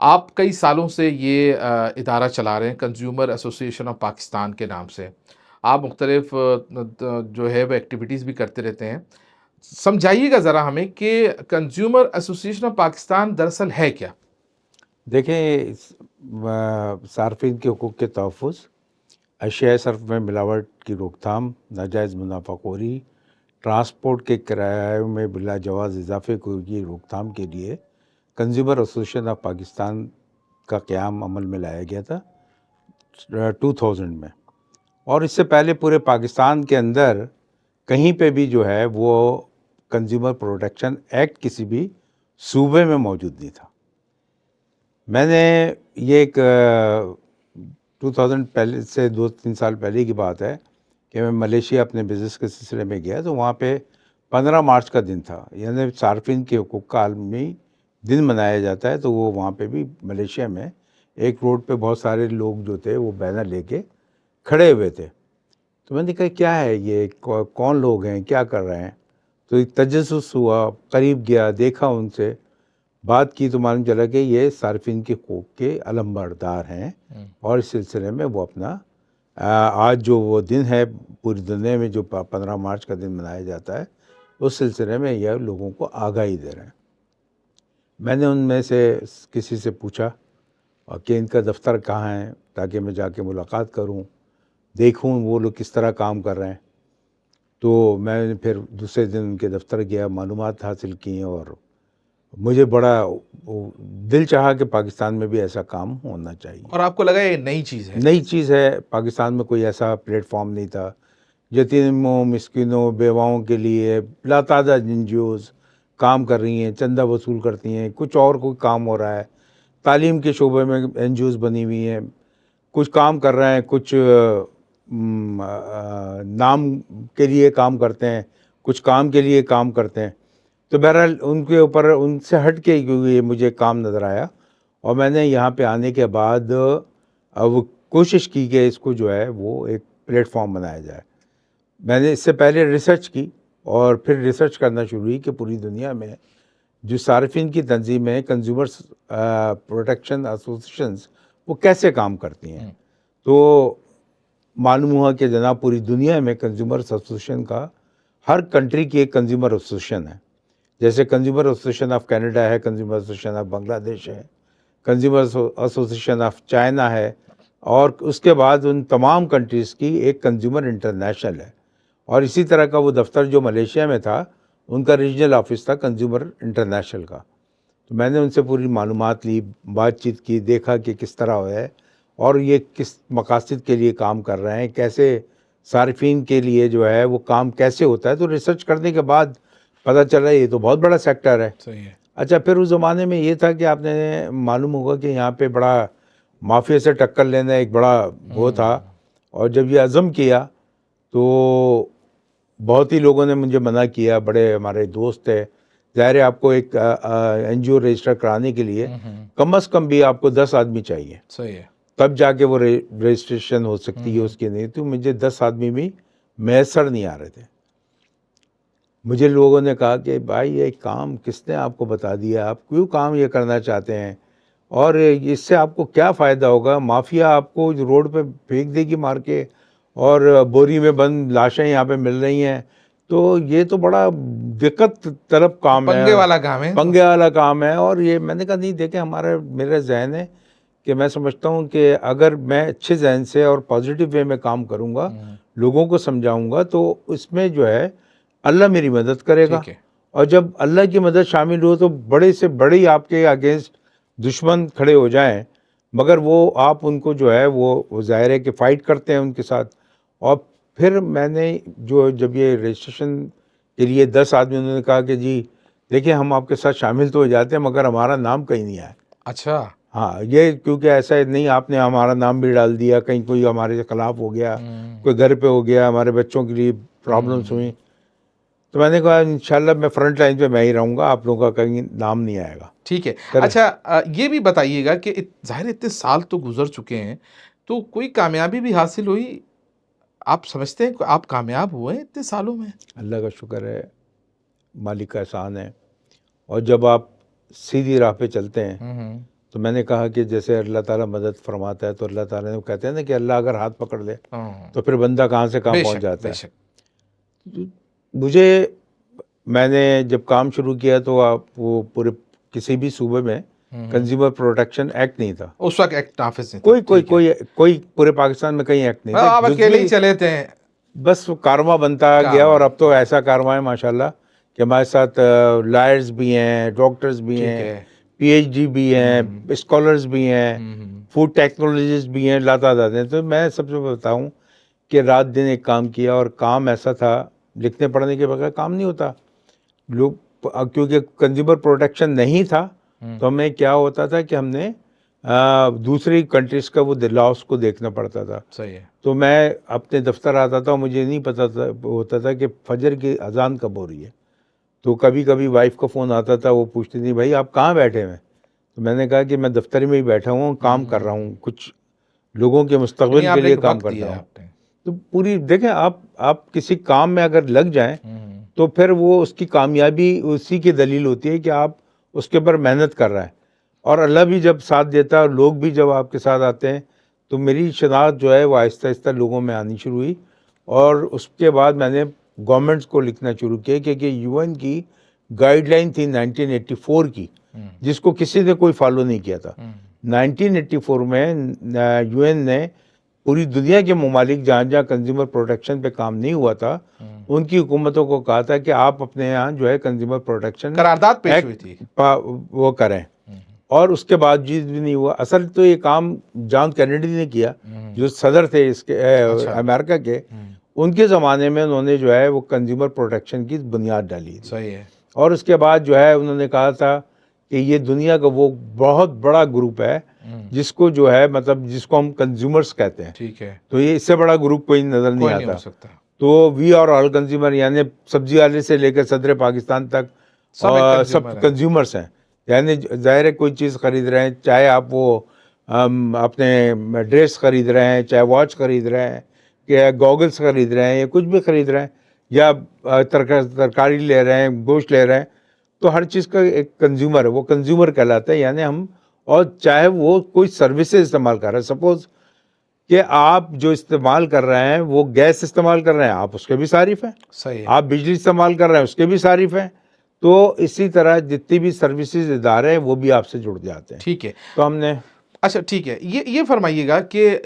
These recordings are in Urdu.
آپ کئی سالوں سے یہ ادارہ چلا رہے ہیں کنزیومر ایسوسیشن آف پاکستان کے نام سے. آپ مختلف جو ہے وہ ایکٹیویٹیز بھی کرتے رہتے ہیں. سمجھائیے گا ذرا ہمیں کہ کنزیومر ایسوسیشن آف پاکستان دراصل ہے کیا؟ دیکھیں، صارفین کے حقوق کے تحفظ، اشیاء صرف میں ملاوٹ کی روک تھام، ناجائز منافع خوری، ٹرانسپورٹ کے کرایوں میں بلا جواز اضافے کی روک تھام کے لیے کنزیومر ایسوسیشن آف پاکستان کا قیام عمل میں لایا گیا تھا 2000 میں. اور اس سے پہلے پورے پاکستان کے اندر کہیں پہ بھی جو ہے وہ کنزیومر پروٹیکشن ایکٹ کسی بھی صوبے میں موجود نہیں تھا. میں نے یہ ایک 2000 پہلے سے 2-3 سال پہلے کی بات ہے کہ میں ملیشیا اپنے بزنس کے سلسلے میں گیا، تو وہاں پہ 15 مارچ کا دن تھا، یعنی صارفین کے حقوق کا عالمی دن منایا جاتا ہے. تو وہ وہاں پہ بھی ملیشیا میں ایک روڈ پہ بہت سارے لوگ جو تھے وہ بینر لے کے کھڑے ہوئے تھے. تو میں نے کہا کیا ہے یہ، کون لوگ ہیں، کیا کر رہے ہیں؟ تو ایک تجسس ہوا، قریب گیا، دیکھا ان سے بات کی تو معلوم چلا کہ یہ صارفین کے حقوق کے علمبردار ہیں. اور اس سلسلے میں وہ اپنا آج جو وہ دن ہے پوری دنیا میں جو 15 مارچ کا دن منایا جاتا ہے، اس سلسلے میں یہ لوگوں کو آگاہی دے رہے ہیں. میں نے ان میں سے کسی سے پوچھا کہ ان کا دفتر کہاں ہے، تاکہ میں جا کے ملاقات کروں، دیکھوں وہ لوگ کس طرح کام کر رہے ہیں. تو میں نے پھر دوسرے دن ان کے دفتر گیا، معلومات حاصل کی، اور مجھے بڑا دل چاہا کہ پاکستان میں بھی ایسا کام ہونا چاہیے. اور آپ کو لگا یہ نئی چیز ہے؟ نئی چیز ہے، پاکستان میں کوئی ایسا پلیٹ فارم نہیں تھا. یتیموں، مسکینوں، بیواؤں کے لیے لاتعداد NGOs کام کر رہی ہیں، چندہ وصول کرتی ہیں، کچھ اور کوئی کام ہو رہا ہے. تعلیم کے شعبے میں NGOs بنی ہوئی ہیں، کچھ کام کر رہے ہیں، کچھ نام کے لیے کام کرتے ہیں، کچھ کام کے لیے کام کرتے ہیں. تو بہرحال ان کے اوپر ان سے ہٹ کے یہ مجھے کام نظر آیا، اور میں نے یہاں پہ آنے کے بعد وہ کوشش کی کہ اس کو جو ہے وہ ایک پلیٹ فارم بنایا جائے. میں نے اس سے پہلے ریسرچ کی، اور پھر ریسرچ کرنا شروع ہوئی کہ پوری دنیا میں جو صارفین کی تنظیمیں کنزیومرز پروٹیکشن ایسوسیشنز وہ کیسے کام کرتی ہیں. تو معلوم ہوا کہ جناب پوری دنیا میں کنزیومر ایسوسیشن کا ہر کنٹری کی ایک کنزیومر ایسوسیشن ہے. جیسے کنزیومر ایسوسیشن آف کینیڈا ہے، کنزیومر ایسوسیشن آف بنگلہ دیش ہے، کنزیومر ایسوسیشن آف چائنا ہے، اور اس کے بعد ان تمام کنٹریز کی ایک کنزیومر انٹرنیشنل ہے. اور اسی طرح کا وہ دفتر جو ملیشیا میں تھا، ان کا ریجنل آفس تھا کنزیومر انٹرنیشنل کا. تو میں نے ان سے پوری معلومات لی، بات چیت کی، دیکھا کہ کس طرح ہے اور یہ کس مقاصد کے لیے کام کر رہے ہیں، کیسے صارفین کے لیے جو ہے وہ کام کیسے ہوتا ہے. تو ریسرچ کرنے کے بعد پتہ چلا یہ تو بہت بڑا سیکٹر ہے. صحیح ہے. اچھا، پھر اس زمانے میں یہ تھا کہ آپ نے معلوم ہوگا کہ یہاں پہ بڑا مافیا سے ٹکر لینا ایک بڑا وہ تھا. اور جب یہ عزم کیا تو بہت ہی لوگوں نے مجھے منع کیا، بڑے ہمارے دوست تھے. ظاہر ہے آپ کو ایک NGO رجسٹر کرانے کے لیے کم از کم بھی آپ کو 10 آدمی چاہیے، صحیح ہے. تب جا کے وہ رجسٹریشن ہو سکتی ہے اس کی. نہیں تو مجھے 10 آدمی بھی میسر نہیں آ رہے تھے. مجھے لوگوں نے کہا کہ بھائی یہ کام کس نے آپ کو بتا دیا، آپ کیوں کام یہ کرنا چاہتے ہیں، اور اس سے آپ کو کیا فائدہ ہوگا؟ مافیا آپ کو روڈ پہ پھینک دے گی مار کے، اور بوری میں بند لاشیں یہاں پہ مل رہی ہیں. تو یہ تو بڑا دقت طلب کام ہے، پنگے والا کام ہے. پنگے والا کام ہے. اور یہ میں نے کہا نہیں، دیکھیں میرا ذہن ہے کہ میں سمجھتا ہوں کہ اگر میں اچھے ذہن سے اور پازیٹیو وے میں کام کروں گا، لوگوں کو سمجھاؤں گا، تو اس میں جو ہے اللہ میری مدد کرے گا. اور جب اللہ کی مدد شامل ہو تو بڑے سے بڑی آپ کے اگینسٹ دشمن کھڑے ہو جائیں، مگر وہ آپ ان کو جو ہے وہ ظاہر ہے کہ فائٹ کرتے ہیں ان کے ساتھ. اور پھر میں نے جب یہ رجسٹریشن کے لیے 10 آدمی، انہوں نے کہا کہ جی دیکھیں ہم آپ کے ساتھ شامل تو ہو جاتے ہیں مگر ہمارا نام کہیں نہیں آیا. اچھا. ہاں، یہ کیونکہ ایسا نہیں آپ نے ہمارا نام بھی ڈال دیا، کہیں کوئی ہمارے خلاف ہو گیا، کوئی گھر پہ ہو گیا، ہمارے بچوں کے لیے پرابلمس ہوئیں. تو میں نے کہا انشاءاللہ میں فرنٹ لائن پہ میں ہی رہوں گا، آپ لوگوں کا کہیں نام نہیں آئے گا. ٹھیک ہے. اچھا یہ بھی بتائیے گا کہ ظاہر اتنے سال تو گزر چکے ہیں، تو کوئی کامیابی بھی حاصل ہوئی؟ آپ سمجھتے ہیں کہ آپ کامیاب ہوئے اتنے سالوں میں؟ اللہ کا شکر ہے، مالک کا احسان ہے. اور جب آپ سیدھی راہ پہ چلتے ہیں تو میں نے کہا کہ جیسے اللہ تعالیٰ مدد فرماتا ہے تو اللہ تعالیٰ نے کہتے ہیں نا کہ اللہ اگر ہاتھ پکڑ لے تو پھر بندہ کہاں سے کہاں پہنچ جاتا ہے. مجھے میں نے جب کام شروع کیا تو وہ پورے کسی بھی صوبے میں کنزیومر پروٹیکشن ایکٹ نہیں تھا اس وقت ایکٹ نافذ نہیں تھا. کوئی پورے پاکستان میں کہیں ایکٹ نہیں تھا. آپ اکیلے ہی چلے تھے. بس کارواں بنتا گیا اور اب تو ایسا کارواں ہے ماشاءاللہ کہ ہمارے ساتھ لائرز بھی ہیں, ڈاکٹرز بھی ہیں, پی ایچ ڈی بھی ہیں, اسکالرز بھی ہیں, فوڈ ٹیکنالوجسٹ بھی ہیں, لاتعداد ہیں. تو میں سب سے بتاؤں کہ رات دن ایک کام کیا اور کام ایسا تھا لکھنے پڑھنے کے بغیر کام نہیں ہوتا. لوگ کیونکہ کنزیومر پروٹیکشن نہیں تھا تو ہمیں کیا ہوتا تھا کہ ہم نے دوسری کنٹریز کا وہ لاس کو دیکھنا پڑتا تھا. صحیح ہے. تو میں اپنے دفتر آتا تھا اور مجھے نہیں پتا ہوتا تھا کہ فجر کی اذان کب ہو رہی ہے. تو کبھی کبھی وائف کا فون آتا تھا, وہ پوچھتی تھی بھائی آپ کہاں بیٹھے ہوئے ہیں. تو میں نے کہا کہ میں دفتر میں ہی بیٹھا ہوں, کام کر رہا ہوں, کچھ لوگوں کے مستقبل کے لیے کام کرتا ہوں. تو پوری دیکھیں آپ کسی کام میں اگر لگ جائیں تو پھر وہ اس کی کامیابی اسی کی دلیل ہوتی ہے کہ آپ اس کے اوپر محنت کر رہے ہیں. اور اللہ بھی جب ساتھ دیتا ہے اور لوگ بھی جب آپ کے ساتھ آتے ہیں تو میری شناخت جو ہے وہ آہستہ آہستہ لوگوں میں آنی شروع ہوئی. اور اس کے بعد میں نے گورنمنٹس کو لکھنا شروع کیا کہ یو این کی گائیڈ لائن تھی 1984 کی, جس کو کسی نے کوئی فالو نہیں کیا تھا. 1984 میں یو این نے پوری دنیا کے ممالک جہاں جہاں کنزیومر پروٹیکشن پہ کام نہیں ہوا تھا ان کی حکومتوں کو کہا تھا کہ آپ اپنے یہاں جو ہے کنزیومر پروٹیکشن قرارداد پیش ہوئی تھی وہ کریں. اور اس کے باوجود بھی نہیں ہوا. اصل تو یہ کام جان کینیڈی نے کیا, جو صدر تھے اس کے امریکہ کے. ان کے زمانے میں انہوں نے جو ہے وہ کنزیومر پروٹیکشن کی بنیاد ڈالی. صحیح ہے. اور اس کے بعد جو ہے انہوں نے کہا تھا کہ یہ دنیا کا وہ بہت بڑا گروپ ہے جس کو جو ہے مطلب جس کو ہم کنزیومرز کہتے ہیں. ٹھیک ہے. تو یہ اس سے بڑا گروپ کوئی نظر نہیں آتا. ہو سکتا. تو وی آر آل کنزیومر, یعنی سبزی والے سے لے کر صدر پاکستان تک سب کنزیومرس ہیں. یعنی ظاہر ہے کوئی چیز خرید رہے ہیں, چاہے آپ وہ اپنے ڈریس خرید رہے ہیں, چاہے واچ خرید رہے ہیں, کہ گوگلس خرید رہے ہیں, یا کچھ بھی خرید رہے ہیں, یا ترکاری لے رہے ہیں, گوشت لے رہے ہیں, تو ہر چیز کا ایک کنزیومر ہے, وہ کنزیومر کہلاتا ہے. یعنی ہم, اور چاہے وہ کوئی سروسز استعمال کر رہے ہیں, سپوز کہ آپ جو استعمال کر رہے ہیں وہ گیس استعمال کر رہے ہیں, آپ اس کے بھی صارف ہیں. صحیح ہے. آپ بجلی استعمال کر رہے ہیں, اس کے بھی صارف ہیں. تو اسی طرح جتنی بھی سروسز ادارے ہیں وہ بھی آپ سے جڑ جاتے ہیں. ٹھیک ہے. تو ہم نے اچھا ٹھیک ہے, یہ فرمائیے گا کہ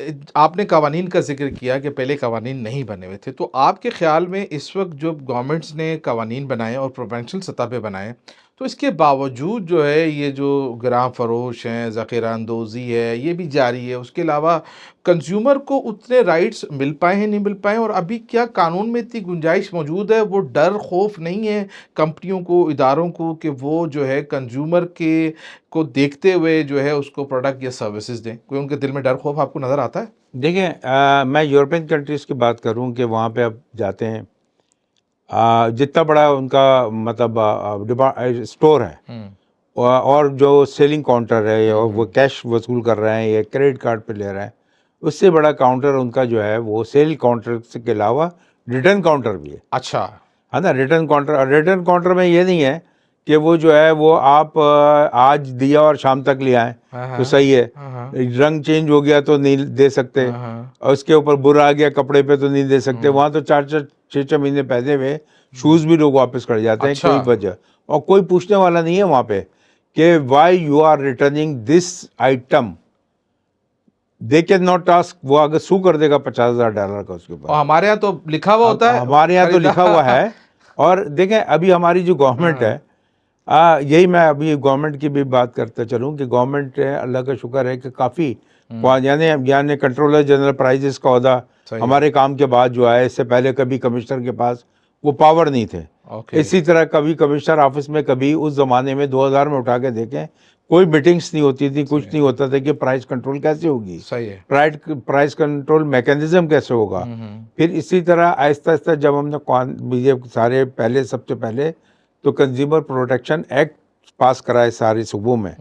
آپ نے قوانین کا ذکر کیا کہ پہلے قوانین نہیں بنے ہوئے تھے, تو آپ کے خیال میں اس وقت جو گورنمنٹس نے قوانین بنائے اور پروونشل سطح پہ بنائے, تو اس کے باوجود جو ہے یہ جو گراں فروش ہیں, ذخیرہ اندوزی ہے, یہ بھی جاری ہے. اس کے علاوہ کنزیومر کو اتنے رائٹس مل پائے ہیں نہیں مل پائے ہیں, اور ابھی کیا قانون میں اتنی گنجائش موجود ہے, وہ ڈر خوف نہیں ہے کمپنیوں کو, اداروں کو, کہ وہ جو ہے کنزیومر کے کو دیکھتے ہوئے جو ہے اس کو پروڈکٹ یا سروسز دیں؟ کوئی ان کے دل میں ڈر خوف آپ کو نظر آتا ہے؟ دیکھیں, میں یورپین کنٹریز کی بات کروں کہ وہاں پہ آپ جاتے ہیں, جتنا بڑا ان کا مطلب اسٹور ہے اور جو سیلنگ کاؤنٹر ہے, یا وہ کیش وصول کر رہے ہیں یا کریڈٹ کارڈ پہ لے رہے ہیں, اس سے بڑا کاؤنٹر ان کا جو ہے وہ سیل کاؤنٹر کے علاوہ ریٹرن کاؤنٹر بھی ہے. اچھا ہے نا, ریٹرن کاؤنٹر. اور ریٹرن کاؤنٹر میں یہ نہیں ہے کہ وہ جو ہے وہ آپ آج دیا اور شام تک لے آئیں تو صحیح ہے, رنگ چینج ہو گیا تو نہیں دے سکتے, اور اس کے اوپر برا آ گیا کپڑے پہ تو نہیں دے سکتے. وہاں تو 4-6 مہینے پہلے میں شوز بھی لوگ واپس کر جاتے ہیں کوئی وجہ, اور کوئی پوچھنے والا نہیں ہے وہاں پہ کہ why you are returning this item. They can not task, وہ اگر سو کر دے گا $50,000 کا اس کے اوپر. ہمارے یہاں تو لکھا ہوا ہوتا ہے, ہمارے یہاں تو لکھا ہوا ہے. اور دیکھیں ابھی ہماری جو گورنمنٹ ہے, یہی میں ابھی گورنمنٹ کی بھی بات کرتا چلوں کہ گورنمنٹ اللہ کا شکر ہے کہ کافی یعنی کنٹرولر جنرل پرائزز کا عہدہ ہمارے کام کے بعد جو آیا, اس سے پہلے کبھی کمشنر کے پاس وہ پاور نہیں تھے. اسی طرح کبھی کمشنر آفس میں کبھی اس زمانے میں 2000 میں اٹھا کے دیکھیں کوئی میٹنگس نہیں ہوتی تھی, کچھ نہیں ہوتا تھا کہ پرائز کنٹرول کیسے ہوگی, پرائز کنٹرول میکینزم کیسے ہوگا. پھر اسی طرح آہستہ آہستہ جب ہم نے سارے پہلے سب سے پہلے تو کنزیومر پروٹیکشن ایکٹ پاس کرائے سارے صوبوں میں,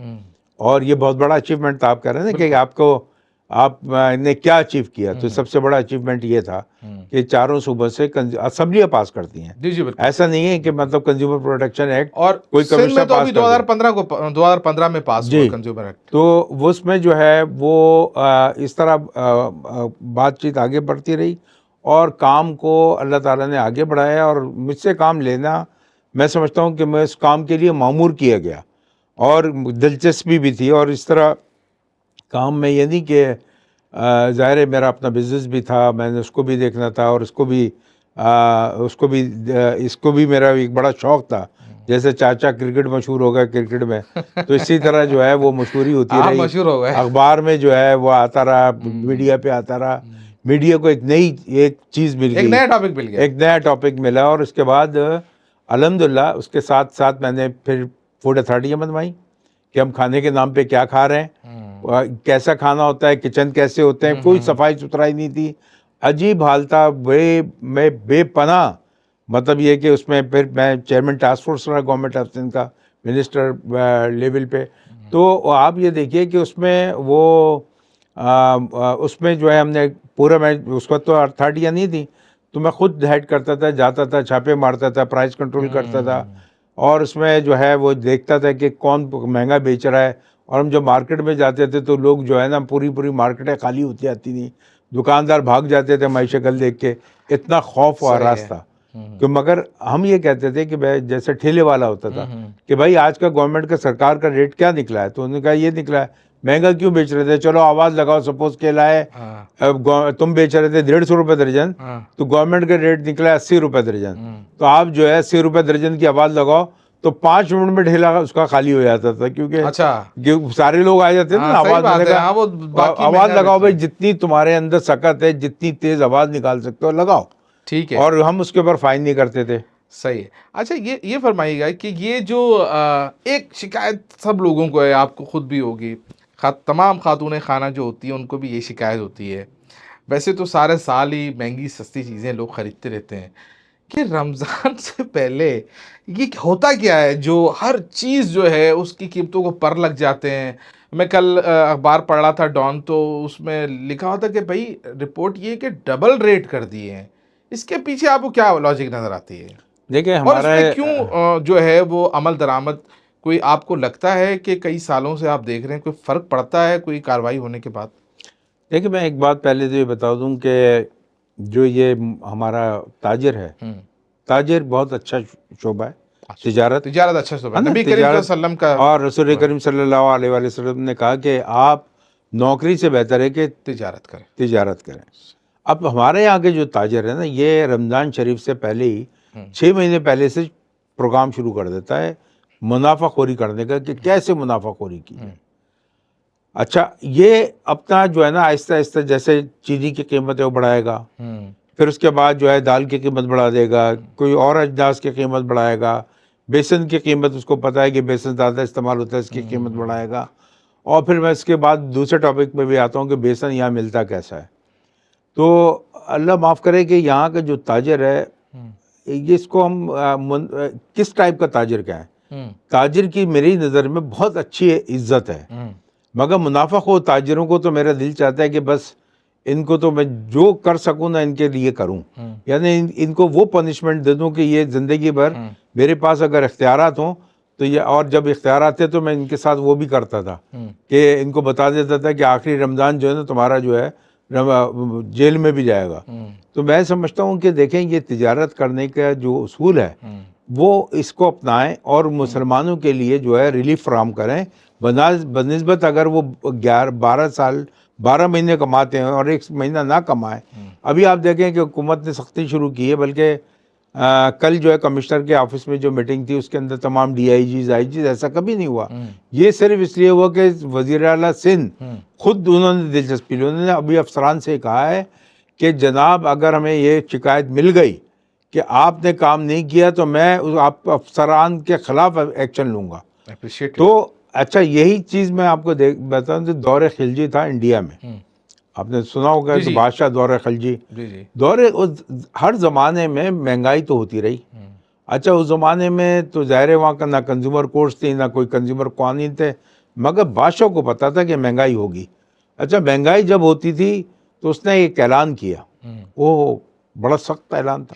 اور یہ بہت بڑا اچیومنٹ تھا. آپ کہہ رہے ہیں نا کہ آپ کو آپ نے کیا اچیو کیا؟ تو سب سے بڑا اچیومنٹ یہ تھا کہ چاروں صوبوں سے اسمبلیاں پاس کرتی ہیں. جی جی بالکل. ایسا نہیں ہے کہ مطلب کنزیومر پروٹیکشن ایکٹ اور کوئی سندھ میں کمشنر تو ابھی پاس کر دے. 2015 میں پاس ہوا جی کنزیومر ایکٹ. تو اس میں جو ہے وہ اس طرح بات چیت آگے بڑھتی رہی اور کام کو اللہ تعالیٰ نے آگے بڑھایا, اور مجھ سے کام لینا میں سمجھتا ہوں کہ میں اس کام کے لیے معمور کیا گیا اور دلچسپی بھی تھی. اور اس طرح کام میں یہ نہیں کہ ظاہر ہے میرا اپنا بزنس بھی تھا, میں نے اس کو بھی دیکھنا تھا, اور اس کو بھی میرا ایک بڑا شوق تھا. جیسے چاچا کرکٹ مشہور ہو گیا کرکٹ میں, تو اسی طرح جو ہے وہ مشہوری ہوتی آپ رہی, مشہور ہو گئے. اخبار میں جو ہے وہ آتا رہا, میڈیا پہ آتا رہا. میڈیا کو ایک چیز مل ایک گئی, نیا ٹاپک مل گیا. ایک نیا ٹاپک ملا, اور اس کے بعد الحمدللہ اس کے ساتھ ساتھ میں نے پھر فوڈ اتھارٹیاں بنوائی کہ ہم کھانے کے نام پہ کیا کھا رہے ہیں, کیسا کھانا ہوتا ہے, کچن کیسے ہوتے ہیں, کوئی صفائی ستھرائی نہیں تھی, عجیب حال تھا. میں بے پناہ, مطلب یہ کہ اس میں پھر میں چیئرمین ٹاسک فورس رہا گورنمنٹ آف سندھ کا منسٹر لیول پہ. تو آپ یہ دیکھیے کہ اس میں اس میں جو ہے ہم نے پورا, میں اس وقت تو اتھارٹیاں نہیں تھیں, تو میں خود ہیڈ کرتا تھا, جاتا تھا, چھاپے مارتا تھا, پرائز کنٹرول کرتا تھا, اور اس میں جو ہے وہ دیکھتا تھا کہ کون مہنگا بیچ رہا ہے. اور ہم جب مارکیٹ میں جاتے تھے تو لوگ جو ہے نا پوری مارکیٹیں خالی ہوتی آتی تھیں, دکاندار بھاگ جاتے تھے ہماری شکل دیکھ کے, اتنا خوف و ہراس تھا. کہ مگر ہم یہ کہتے تھے کہ بھائی جیسے ٹھیلے والا ہوتا تھا کہ بھائی آج کا گورنمنٹ کا سرکار کا ریٹ کیا نکلا ہے, تو انہوں نے کہا یہ نکلا ہے, مہنگا کیوں بیچ رہے تھے, چلو آواز لگاؤ, سپوز کیلا ہے تم بیچ رہے تھے 150 روپے درجن, تو گورنمنٹ کا ریٹ نکلا ہے 80 روپے درجن, تو آپ جو ہے 80 روپے درجن کی آواز لگاؤ, تو 5 منٹ میں ٹھیلا اس کا خالی ہو جاتا تھا, کیونکہ سارے لوگ آ جاتے تھے نا آواز دینے کا. آواز لگاؤ بھائی, جتنی تمہارے اندر سکت ہے, جتنی تیز آواز نکال سکتے ہو لگاؤ, ٹھیک ہے, اور ہم اس کے اوپر فائن نہیں کرتے تھے. صحیح ہے. اچھا یہ فرمائیے گا کہ یہ جو ایک شکایت سب لوگوں کو ہے, آپ کو خود بھی ہوگی, تمام خاتون خانہ جو ہوتی ہیں ان کو بھی یہ شکایت ہوتی ہے, ویسے تو سارے سال ہی مہنگی سستی چیزیں لوگ خریدتے رہتے ہیں, کہ رمضان سے پہلے یہ ہوتا کیا ہے جو ہر چیز جو ہے اس کی قیمتوں کو پر لگ جاتے ہیں. میں کل اخبار پڑھ رہا تھا ڈان, تو اس میں لکھا ہوا تھا کہ بھائی رپورٹ یہ کہ ڈبل ریٹ کر دیے ہیں. اس کے پیچھے آپ کو کیا لاجک نظر آتی ہے, دیکھیں اور اس ہمارا پہ کیوں جو ہے وہ عمل درآمد, کوئی آپ کو لگتا ہے کہ کئی سالوں سے آپ دیکھ رہے ہیں کوئی فرق پڑتا ہے کوئی کارروائی ہونے کے بعد؟ دیکھیں میں ایک بات پہلے تو یہ بتا دوں کہ جو یہ ہمارا تاجر ہے, تاجر بہت اچھا شعبہ ہے, تجارت اچھا شعبہ ہے. نبی کریم صلی اللہ علیہ وسلم کا, اور رسول کریم صلی اللہ علیہ وآلہ وسلم نے کہا کہ آپ نوکری سے بہتر ہے کہ تجارت کریں. اب ہمارے یہاں کے جو تاجر ہیں نا, یہ رمضان شریف سے پہلے ہی 6 مہینے پہلے سے پروگرام شروع کر دیتا ہے منافع خوری کرنے کا, کہ کیسے منافع خوری کی ہے. اچھا, یہ اپنا جو ہے نا آہستہ آہستہ جیسے چینی کی قیمت ہے وہ بڑھائے گا, پھر اس کے بعد جو ہے دال کی قیمت بڑھا دے گا, کوئی اور اجناس کی قیمت بڑھائے گا, بیسن کی قیمت اس کو پتہ ہے کہ بیسن زیادہ استعمال ہوتا ہے, اس کی قیمت بڑھائے گا. اور پھر میں اس کے بعد دوسرے ٹاپک پہ بھی آتا ہوں کہ بیسن یہاں ملتا کیسا ہے. تو اللہ معاف کرے کہ یہاں کا جو تاجر ہے, یہ اس کو ہم کس ٹائپ کا تاجر کہیں, تاجر کی میری نظر میں بہت اچھی عزت ہے, مگر منافع خور تاجروں کو تو میرا دل چاہتا ہے کہ بس ان کو تو میں جو کر سکوں نا ان کے لیے کروں, یعنی ان کو وہ پنشمنٹ دے دوں کہ یہ زندگی بھر میرے پاس اگر اختیارات ہوں تو یہ, اور جب اختیارات تھے تو میں ان کے ساتھ وہ بھی کرتا تھا کہ ان کو بتا دیتا تھا کہ آخری رمضان جو ہے نا تمہارا جو ہے جیل میں بھی جائے گا. تو میں سمجھتا ہوں کہ دیکھیں یہ تجارت کرنے کا جو اصول ہے وہ اس کو اپنائیں اور مسلمانوں کے لیے جو ہے ریلیف فراہم کریں, بنسبت اگر وہ 12 مہینے کماتے ہیں اور 1 مہینہ نہ کمائیں. ابھی آپ دیکھیں کہ حکومت نے سختی شروع کی ہے, بلکہ کل جو ہے کمشنر کے آفس میں جو میٹنگ تھی اس کے اندر تمام ڈی آئی جیز ایسا کبھی نہیں ہوا. یہ صرف اس لیے ہوا کہ وزیر اعلیٰ سندھ خود انہوں نے دلچسپی لی, انہوں نے ابھی افسران سے کہا ہے کہ جناب اگر ہمیں یہ شکایت مل گئی کہ آپ نے کام نہیں کیا تو میں آپ افسران کے خلاف ایکشن لوں گا. تو اچھا, یہی چیز میں آپ کو بتاؤں کہ دور خلجی تھا انڈیا میں, آپ نے سنا ہوگا کہ بادشاہ دور خلجی, ہر زمانے میں مہنگائی تو ہوتی رہی. اچھا, اس زمانے میں تو ظاہر وہاں کا نہ کنزیومر کورٹس تھی نہ کوئی کنزیومر قوانین تھے, مگر بادشاہ کو پتا تھا کہ مہنگائی ہوگی. اچھا مہنگائی جب ہوتی تھی تو اس نے ایک اعلان کیا، وہ بڑا سخت اعلان تھا.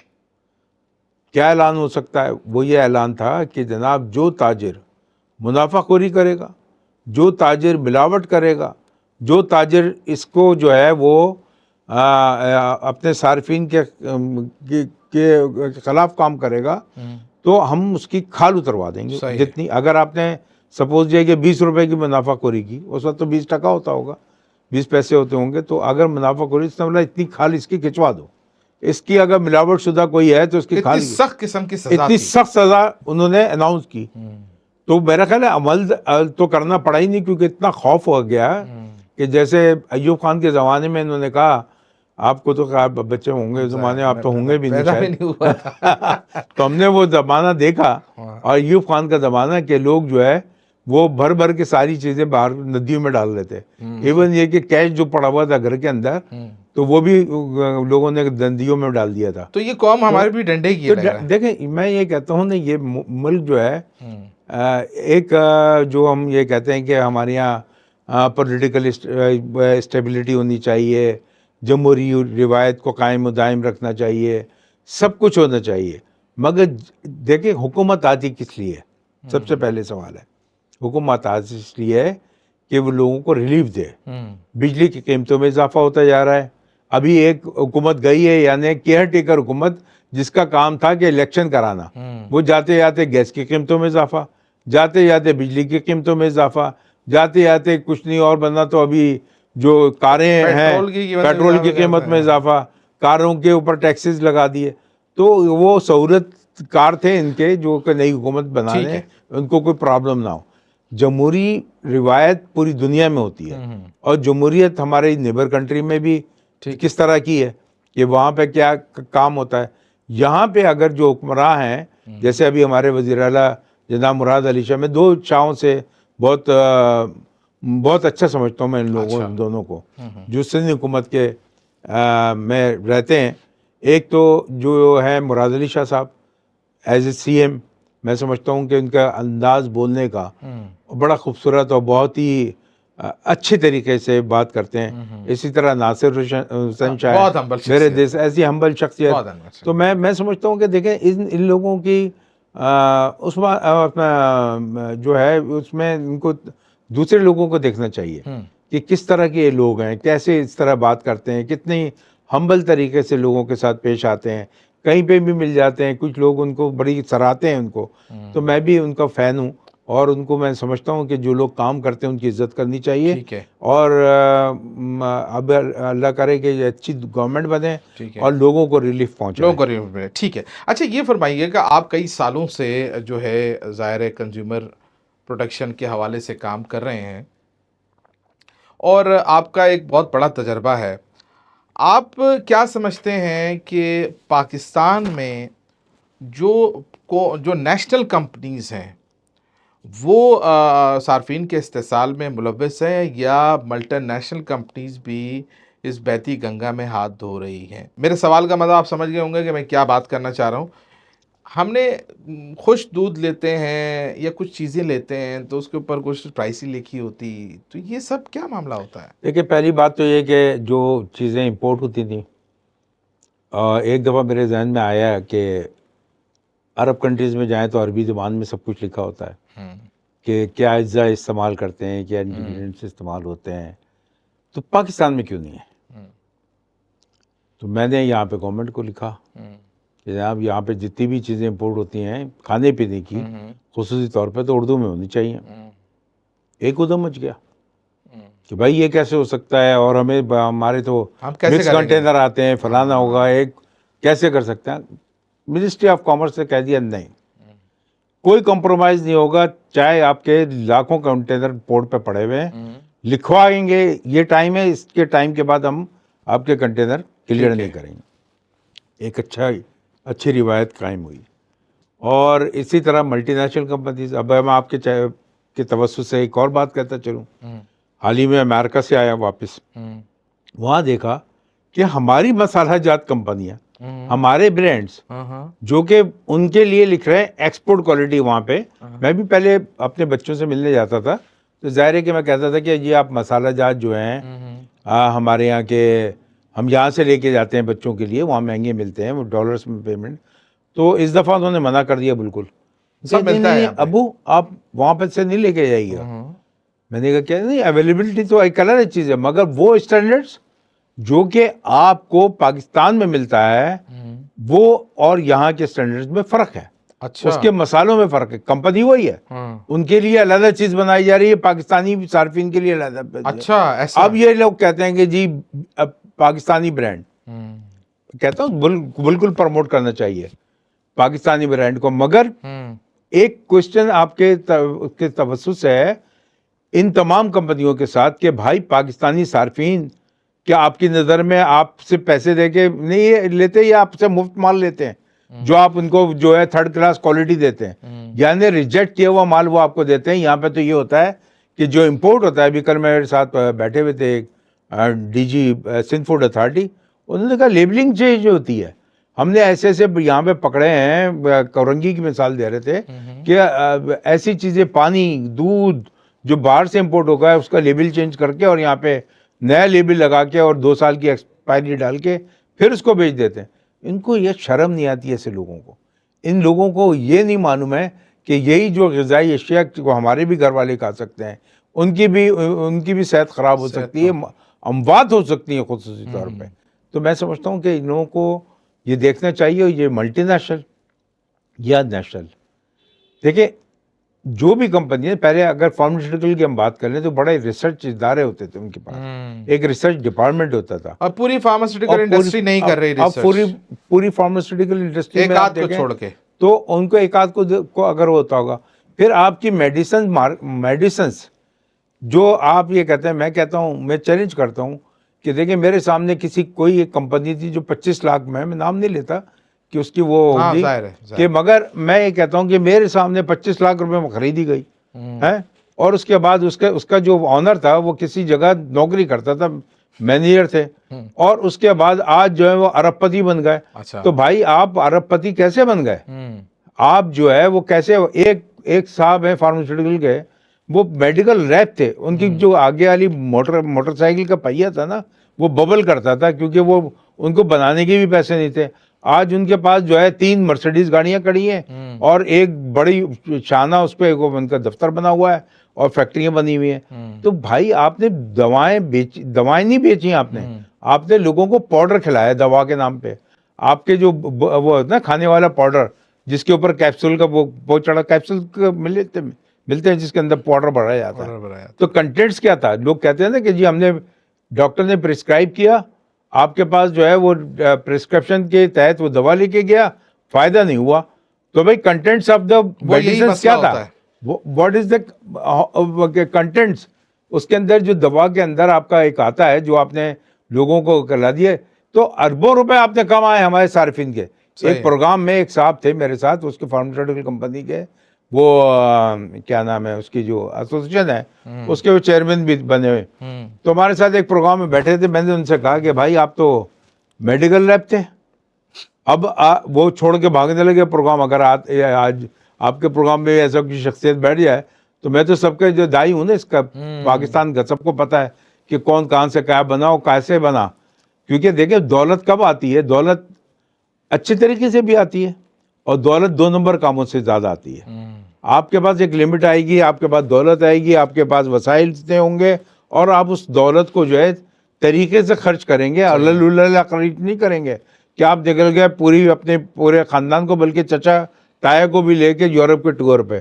کیا اعلان ہو سکتا ہے؟ وہ یہ اعلان تھا کہ جناب جو تاجر منافع خوری کرے گا، جو تاجر ملاوٹ کرے گا، جو تاجر اس کو جو ہے وہ اپنے صارفین کے خلاف کام کرے گا، تو ہم اس کی کھال اتروا دیں گے. صحیح ہے. جتنی اگر آپ نے سپوز یہ کہ 20 روپے کی منافع خوری کی، اس وقت تو 20 ٹکا ہوتا ہوگا، 20 پیسے ہوتے ہوں گے، تو اگر منافع خوری سے مطلب اتنی کھال اس کی کھچوا دو. اس کی اگر ملاوٹ شدہ کوئی ہے تو اس کی اتنی کھال، سخت قسم کی سزا اتنی تھی. سخت سزا انہوں نے اناؤنس کی. تو میرا خیال ہے عمل تو کرنا پڑا ہی نہیں، کیونکہ اتنا خوف ہو گیا کہ جیسے ایوب خان کے زمانے میں انہوں نے کہا، آپ کو تو بچے ہوں گے اس زمانے، آپ تو ہوں گے بھی نہیں پیدا بھی شاید. نہیں ہوا تھا. تو ہم نے وہ زمانہ دیکھا، اور ایوب خان کا زمانہ کہ لوگ جو ہے وہ بھر بھر کے ساری چیزیں باہر ندیوں میں ڈال دیتے. ایون یہ کہ کیش جو پڑا ہوا تھا گھر کے اندر، تو وہ بھی لوگوں نے ندیوں میں ڈال دیا تھا. تو یہ قوم ہمارے بھی ڈنڈے کی تو لگ رہا ہے. دیکھیں میں یہ کہتا ہوں نا، یہ ملک جو ہے ایک جو ہم یہ کہتے ہیں کہ ہمارے یہاں پولیٹیکل اسٹیبلٹی ہونی چاہیے، جمہوری روایت کو قائم و دائم رکھنا چاہیے، سب کچھ ہونا چاہیے. مگر دیکھیں حکومت آتی کس لیے؟ سب سے پہلے سوال ہے. حکومت آتی اس لیے ہے کہ وہ لوگوں کو ریلیف دے. بجلی کی قیمتوں میں اضافہ ہوتا جا رہا ہے. ابھی ایک حکومت گئی ہے، یعنی کیئر ٹیکر حکومت، جس کا کام تھا کہ الیکشن کرانا، وہ جاتے جاتے گیس کی قیمتوں میں اضافہ، جاتے جاتے بجلی کی قیمتوں میں اضافہ، جاتے جاتے کچھ نہیں اور بننا تو ابھی جو کاریں ہیں پیٹرول کی قیمت میں اضافہ، کاروں کے اوپر ٹیکسز لگا دیے. تو وہ سہولت کار تھے ان کے جو کہ نئی حکومت بنانے ان کو کوئی پرابلم نہ ہو. جمہوری روایت پوری دنیا میں ہوتی ہے، اور جمہوریت ہمارے نیبر کنٹری میں بھی کس طرح کی ہے کہ وہاں پہ کیا کام ہوتا ہے. یہاں پہ اگر جو حکمراں ہیں، جیسے ابھی ہمارے وزیر اعلیٰ جناب مراد علی شاہ، میں دو شاہوں سے بہت اچھا سمجھتا ہوں میں ان لوگوں دونوں کو جو سندھ حکومت کے میں رہتے ہیں. ایک تو جو ہے مراد علی شاہ صاحب ایز اے سی ایم، میں سمجھتا ہوں کہ ان کا انداز بولنے کا بڑا خوبصورت اور بہت ہی اچھے طریقے سے بات کرتے ہیں. اسی طرح ناصر حسین شاہ میرے دیس ایسی ہمبل شخصیت. تو میں سمجھتا ہوں کہ دیکھیں ان لوگوں کی اس جو ہے اس میں ان کو دوسرے لوگوں کو دیکھنا چاہیے کہ کس طرح کے یہ لوگ ہیں، کیسے اس طرح بات کرتے ہیں، کتنی ہمبل طریقے سے لوگوں کے ساتھ پیش آتے ہیں. کہیں پہ بھی مل جاتے ہیں، کچھ لوگ ان کو بڑی سراہتے ہیں ان کو. تو میں بھی ان کا فین ہوں، اور ان کو میں سمجھتا ہوں کہ جو لوگ کام کرتے ہیں ان کی عزت کرنی چاہیے. اور اب اللہ کرے کہ اچھی گورنمنٹ بنے اور لوگوں کو ریلیف پہنچے. ٹھیک ہے. اچھا یہ فرمائیے کہ آپ کئی سالوں سے جو ہے ظاہر کنزیومر پروٹیکشن کے حوالے سے کام کر رہے ہیں، اور آپ کا ایک بہت بڑا تجربہ ہے. آپ کیا سمجھتے ہیں کہ پاکستان میں جو نیشنل کمپنیز ہیں وہ صارفین کے استحصال میں ملوث ہیں، یا ملٹی نیشنل کمپنیز بھی اس بہتی گنگا میں ہاتھ دھو رہی ہیں؟ میرے سوال کا مطلب آپ سمجھ گئے ہوں گے کہ میں کیا بات کرنا چاہ رہا ہوں. ہم نے خوش دودھ لیتے ہیں یا کچھ چیزیں لیتے ہیں تو اس کے اوپر کچھ پرائسی لکھی ہوتی، تو یہ سب کیا معاملہ ہوتا ہے؟ دیکھیے پہلی بات تو یہ کہ جو چیزیں امپورٹ ہوتی تھیں، ایک دفعہ میرے ذہن میں آیا کہ عرب کنٹریز میں جائیں تو عربی زبان میں سب کچھ لکھا ہوتا ہے کہ کیا اجزاء استعمال کرتے ہیں، کیا انگریڈینٹس استعمال ہوتے ہیں، تو پاکستان میں کیوں نہیں ہے؟ تو میں نے یہاں پہ گورنمنٹ کو لکھا کہ جناب یہاں پہ جتنی بھی چیزیں امپورٹ ہوتی ہیں کھانے پینے کی، خصوصی طور پہ تو اردو میں ہونی چاہیے. ایک ادھم مچ گیا کہ بھائی یہ کیسے ہو سکتا ہے، اور ہمارے تو مکس کنٹینر آتے ہیں، فلانا ہوگا، ایک کیسے کر سکتے ہیں. منسٹری آف کامرس نے کہہ دیا نہیں، کوئی کمپرومائز نہیں ہوگا، چاہے آپ کے لاکھوں کنٹینر پورٹ پہ پڑے ہوئے ہیں، لکھوائیں گے یہ ٹائم ہے، اس کے ٹائم کے بعد ہم آپ کے کنٹینر کلیئر نہیں کریں گے. ایک اچھی روایت قائم ہوئی. اور اسی طرح ملٹی نیشنل کمپنیز، اب میں آپ کے توسط سے ایک اور بات کہتا چلوں. حال ہی میں امریکہ سے آیا واپس، وہاں دیکھا کہ ہماری مسالہ جات کمپنیاں، ہمارے برانڈز جو کہ ان کے لیے لکھ رہے ہیں ایکسپورٹ کوالٹی. وہاں پہ میں بھی پہلے اپنے بچوں سے ملنے جاتا تھا تو ظاہر ہے کہ میں کہتا تھا کہ یہ آپ مسالہ جات جو ہیں ہمارے یہاں کے ہم یہاں سے لے کے جاتے ہیں بچوں کے لیے, وہاں مہنگے ملتے ہیں, وہ ڈالرس میں پیمنٹ. تو اس دفعہ انہوں نے منع کر دیا بالکل, سب نہیں ملتا ہے نہیں یہاں پہ. ابو آپ وہاں پہ سے نہیں لے کے جائیے گا. میں نے کہا کیا نہیں, اویلیبلٹی تو ایک الگ چیز ہے, مگر وہ اسٹینڈرڈس جو کہ آپ کو پاکستان میں ملتا ہے وہ اور یہاں کے اسٹینڈرڈس میں فرق ہے. اچھا. اس کے مسالوں میں فرق ہے. کمپنی وہی ہے, ہاں. ان کے لیے علیحدہ چیز بنائی جا رہی ہے, پاکستانی صارفین کے لیے علیحدہ. اچھا ایسا. اب یہ لوگ کہتے ہیں کہ جی پاکستانی برانڈ, کہتا ہوں بالکل پروموٹ کرنا چاہیے پاکستانی برانڈ کو, مگر ایک کوشچن آپ کے توسط سے ہے ان تمام کمپنیوں کے ساتھ کہ بھائی پاکستانی صارفین کیا آپ کی نظر میں آپ سے پیسے دے کے نہیں لیتے یا آپ سے مفت مال لیتے ہیں جو آپ ان کو جو ہے تھرڈ کلاس کوالٹی دیتے ہیں, یعنی ریجیکٹ کیا ہوا مال وہ آپ کو دیتے ہیں. یہاں پہ تو یہ ہوتا ہے کہ جو امپورٹ ہوتا ہے, ابھی کل میرے ساتھ بیٹھے ہوئے تھے D G Sindh food authority, انہوں نے کہا لیبلنگ جو ہوتی ہے ہم نے ایسے ایسے یہاں پہ پکڑے ہیں, کورنگی کی مثال دے رہے تھے کہ ایسی چیزیں پانی دودھ جو باہر سے امپورٹ ہوگا ہے اس کا لیبل چینج کر کے اور یہاں پہ نیا لیبل لگا کے اور 2 سال کی ایکسپائری ڈال کے پھر اس کو بیچ دیتے ہیں. ان کو یہ شرم نہیں آتی ایسے لوگوں کو. ان لوگوں کو یہ نہیں معلوم ہے کہ یہی جو غذائی اشیاء کو ہمارے بھی گھر والے کھا سکتے ہیں, ان کی بھی صحت خراب ہو سکتی ہے, اموات ہو سکتی ہیں خصوصی طور پہ. تو میں سمجھتا ہوں کہ ان لوگوں کو یہ دیکھنا چاہیے, یہ ملٹی نیشنل یا نیشنل. دیکھیں جو بھی کمپنی ہے, پہلے اگر فارماسیوٹیکل کی ہم بات کر لیں تو بڑے ریسرچ ادارے ہوتے تھے ان کے پاس, ایک ریسرچ ڈپارٹمنٹ ہوتا تھا. اب پوری فارماسیوٹیکل انڈسٹری نہیں کر رہی اب ریسرچ, پوری فارماسیوٹیکل انڈسٹری ایک میں آپ آدھ کو دیکھیں چھوڑ کے تو ان کو ایک آدھ کو اگر ہوتا ہوگا. پھر آپ کی میڈیسنس جو آپ یہ کہتے ہیں, میں کہتا ہوں, میں چیلنج کرتا ہوں کہ دیکھیں میرے سامنے کوئی ایک کمپنی تھی جو 25 لاکھ میں نام نہیں لیتا کہ اس کی وہ ہوگی کہ, مگر میں یہ کہتا ہوں کہ میرے سامنے 25 لاکھ روپے میں خریدی گئی ہے, اور اس کے بعد اس کا جو آنر تھا وہ کسی جگہ نوکری کرتا تھا, مینیجر تھے, اور اس کے بعد آج جو ہے وہ ارب پتی بن گئے. تو بھائی آپ ارب پتی کیسے بن گئے؟ آپ جو ہے وہ کیسے, ایک صاحب ہیں فارماسیوٹیکل کے, وہ میڈیکل ریپ تھے, ان کی جو آگے والی موٹر سائیکل کا پہیہ تھا نا وہ ببل کرتا تھا کیونکہ وہ ان کو بنانے کے بھی پیسے نہیں تھے. آج ان کے پاس جو ہے 3 مرسیڈیز گاڑیاں کھڑی ہیں اور ایک بڑی شانہ اس پہ ان کا دفتر بنا ہوا ہے اور فیکٹریاں بنی ہوئی ہیں. تو بھائی آپ نے دوائیں نہیں بیچی, آپ نے لوگوں کو پاؤڈر کھلایا دوا کے نام پہ. آپ کے جو وہ نا کھانے والا پاؤڈر جس کے اوپر کیپسول کا وہ چڑھا, کیپسول ملتے ہیں جس کے اندر پاؤڈر بھرا جاتا ہے. تو کنٹینٹس کیا تھا؟ لوگ کہتے ہیں نا کہ جی ہم نے ڈاکٹر نے پرسکرائب کیا, آپ کے پاس جو ہے وہ پرسکرپشن کے تحت وہ دوا لے کے گیا, فائدہ نہیں ہوا. تو بھائی کنٹینٹس آف دا میڈیسن کیا تھا؟ What is the contends? اس کے اندر جو دوا کے اندر آپ کا ایک آتا ہے جو آپ نے لوگوں کو کرلا دیے, تو اربوں روپے آپ نے کمائے ہمارے صارفین کے. ایک پروگرام میں ایک صاحب تھے میرے ساتھ, اس کے فارماسیوٹیکل کمپنی کے, وہ کیا نام ہے اس کی جو ایسوسیشن ہے اس کے وہ چیئرمین بھی بنے ہوئے. تو ہمارے ساتھ ایک پروگرام میں بیٹھے تھے, میں نے ان سے کہا کہ بھائی آپ تو میڈیکل ریپ تھے, اب وہ چھوڑ کے بھاگنے لگے پروگرام. اگر آج آپ کے پروگرام میں ایسا کوئی شخصیت بیٹھ جائے تو میں تو سب کے جو دائی ہوں نا اس کا, پاکستان کا سب کو پتہ ہے کہ کون کہاں سے کیا بنا اور کیسے بنا. کیونکہ دیکھیں دولت کب آتی ہے, دولت اچھے طریقے سے بھی آتی ہے اور دولت 2 نمبر کاموں سے زیادہ آتی ہے. آپ کے پاس ایک لمٹ آئے گی, آپ کے پاس دولت آئے گی, آپ کے پاس وسائل اتنے ہوں گے اور آپ اس دولت کو جو ہے طریقے سے خرچ کریں گے, اللہ خرچ نہیں کریں گے کہ آپ نکل گئے اپنے پورے خاندان کو, بلکہ چچا تایا کو بھی لے کے یورپ کے ٹور پہ.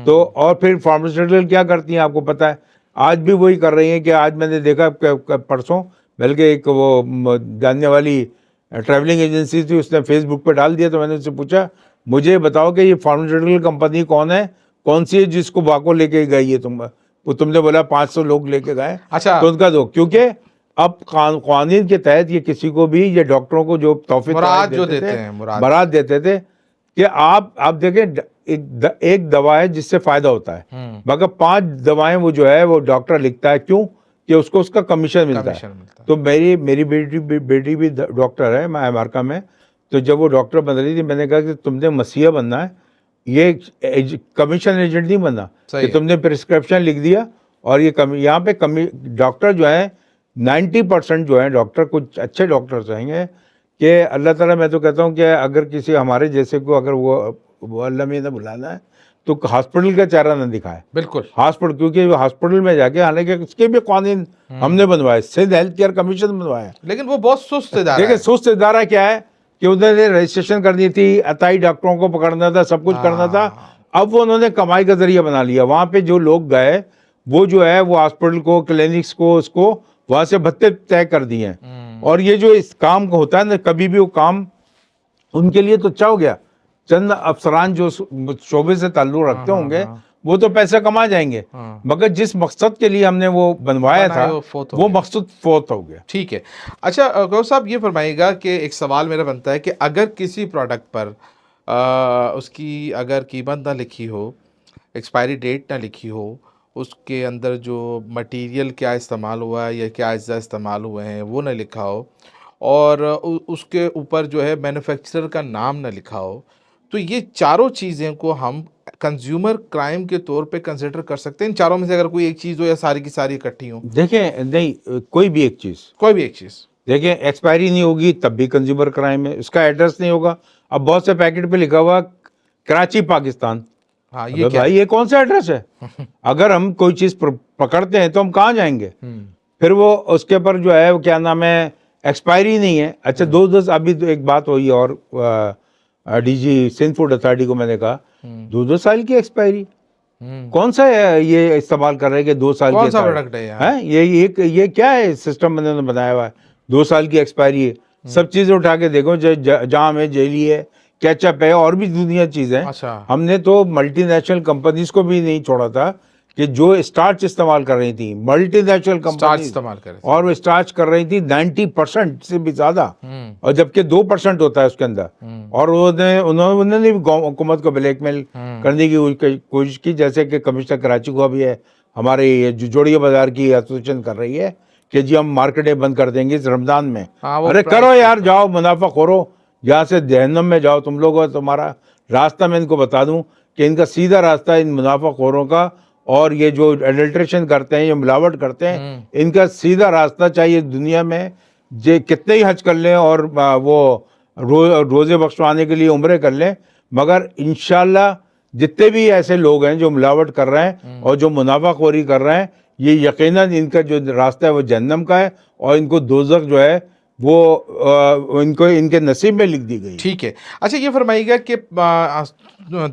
تو اور پھر فارماسیوٹیکل کیا کرتی ہیں آپ کو پتہ ہے, آج بھی وہی کر رہی ہیں کہ آج میں نے دیکھا پرسوں, بلکہ ایک وہ جاننے والی ٹریولنگ ایجنسی تھی, اس نے فیس بک پہ ڈال دیا. تو میں نے اس سے پوچھا مجھے بتاؤ کہ یہ فارماسیوٹیکل کمپنی کون ہے, کون سی ہے جس کو باکو لے کے گئی ہے تم نے بولا 500 لوگ لے کے گئے. اچھا, تو ان کا دو, کیونکہ اب قوانین کے تحت یہ کسی کو بھی, یہ ڈاکٹروں کو جو برات دیتے تھے کہ آپ دیکھیں ایک دوا ہے جس سے فائدہ ہوتا ہے, مگر 5 دوائیں وہ جو ہے وہ ڈاکٹر لکھتا ہے. کیوں؟ کہ اس کو اس کا کمیشن ملتا ہے. تو میری بیٹی بھی ڈاکٹر ہے امریکہ میں. تو جب وہ ڈاکٹر بن رہی تھی میں نے کہا کہ تم نے مسیحا بننا ہے, یہ کمیشن ایجنٹ نہیں بننا کہ تم نے پرسکرپشن لکھ دیا اور یہ یہاں پہ ڈاکٹر جو ہے 90% جو ہیں ڈاکٹر, کچھ اچھے ڈاکٹرز ہیں گے کہ اللہ تعالیٰ, میں تو کہتا ہوں کہ اگر کسی ہمارے جیسے کو اگر وہ اللہ میں نے بلانا ہے تو ہاسپٹل کا چہرہ نہ دکھائے. بالکل ہاسپٹل, کیونکہ ہاسپٹل میں جا کے, حالانکہ اس کے بھی قوانین ہم نے بنوائے, سندھ ہیلتھ کیئر کمیشن بنوایا. لیکن وہ بہت سست ادارہ دیکھیں ہے. سست ادارہ کیا ہے کہ انہوں نے رجسٹریشن کرنی تھی, عطائی ڈاکٹروں کو پکڑنا تھا, سب کچھ کرنا تھا. اب وہ انہوں نے کمائی کا ذریعہ بنا لیا. وہاں پہ جو لوگ گئے وہ جو ہے وہ ہاسپٹل کو, کلینکس کو, اس کو وہاں سے بھتے طے کر دیے ہیں. اور یہ جو اس کام کو ہوتا ہے نا, کبھی بھی وہ کام ان کے لیے تو اچھا ہو گیا, چند افسران جو شعبے سے تعلق رکھتے ہوں گے وہ تو پیسہ کما جائیں گے, مگر جس مقصد کے لیے ہم نے وہ بنوایا تھا وہ مقصد فوت ہو گیا. ٹھیک ہے. اچھا گور صاحب یہ فرمائیے گا کہ ایک سوال میرا بنتا ہے کہ اگر کسی پروڈکٹ پر اس کی اگر قیمت نہ لکھی ہو, ایکسپائری ڈیٹ نہ لکھی ہو, اس کے اندر جو مٹیریل کیا استعمال ہوا ہے یا کیا اجزاء استعمال ہوئے ہیں وہ نہ لکھا ہو, اور اس کے اوپر جو ہے مینوفیکچرر کا نام نہ لکھا ہو, تو یہ چاروں چیزیں کو ہم کنزیومر کرائم کے طور پہ کنسیڈر کر سکتے ہیں؟ ان چاروں میں سے اگر کوئی ایک چیز ہو یا ساری کی ساری اکٹھی ہوں؟ دیکھیں نہیں, کوئی بھی ایک چیز, کوئی بھی ایک چیز دیکھیں ایکسپائری نہیں ہوگی تب بھی کنزیومر کرائم ہے. اس کا ایڈریس نہیں ہوگا, اب بہت سے پیکٹ پہ لکھا ہوا کراچی پاکستان, ہاں یہ بھائی یہ کون سا ایڈریس ہے؟ اگر ہم کوئی چیز پکڑتے ہیں تو ہم کہاں جائیں گے؟ پھر وہ اس کے پر جو ہے وہ کیا نام ہے, ایکسپائری نہیں ہے. اچھا دو ابھی تو ایک بات ہوئی, اور D G Sindh food authority کو میں نے کہا 2 سال کی ایکسپائری, کون سا یہ استعمال کر رہے ہیں کہ 2 سال کون کی سا پروڈکٹ ہے یہاں؟ یہ کیا ہے سسٹم انہوں نے بنایا ہوا ہے, 2 سال کی ایکسپائری ہے. سب چیزیں اٹھا کے دیکھو, جام ہے, جیلی ہے, کیچپ ہے, اور بھی دنیا چیزیں. اچھا ہم نے تو ملٹی نیشنل کمپنیز کو بھی نہیں چھوڑا تھا کہ جو اسٹارچ استعمال کر رہی تھی, ملٹی نیشنل اسٹارچ کمپنیز, استعمال کرے تھے. اور وہ اسٹارچ کر رہی تھی 90% سے بھی زیادہ, اور جبکہ 2% ہوتا ہے اس کے اندر. اور انہوں نے بھی حکومت کو بلیک میل کرنے کی کوشش کی, جیسے کہ کمشنر کراچی کو بھی ہے, ہمارے یہ جوڑیہ بازار کی ایسوسیشن کر رہی ہے کہ جی ہم مارکیٹیں بند کر دیں گے اس رمضان میں. ارے کرو یار, جاؤ منافع خورو, یہاں سے جہنم میں جاؤ تم لوگ. تمہارا راستہ میں ان کو بتا دوں کہ ان کا سیدھا راستہ ان منافع خوروں کا, اور یہ جو ایڈلٹریشن کرتے ہیں, یہ ملاوٹ کرتے ہیں, ان کا سیدھا راستہ چاہیے دنیا میں کتنے ہی حج کر لیں اور وہ روزے بخشوانے کے لیے عمرے کر لیں, مگر انشاءاللہ جتنے بھی ایسے لوگ ہیں جو ملاوٹ کر رہے ہیں اور جو منافع خوری کر رہے ہیں, یہ یقیناً ان کا جو راستہ ہے وہ جہنم کا ہے, اور ان کو دوزخ جو ہے وہ ان کے نصیب میں لکھ دی گئی. ٹھیک ہے. اچھا یہ فرمائیے گا کہ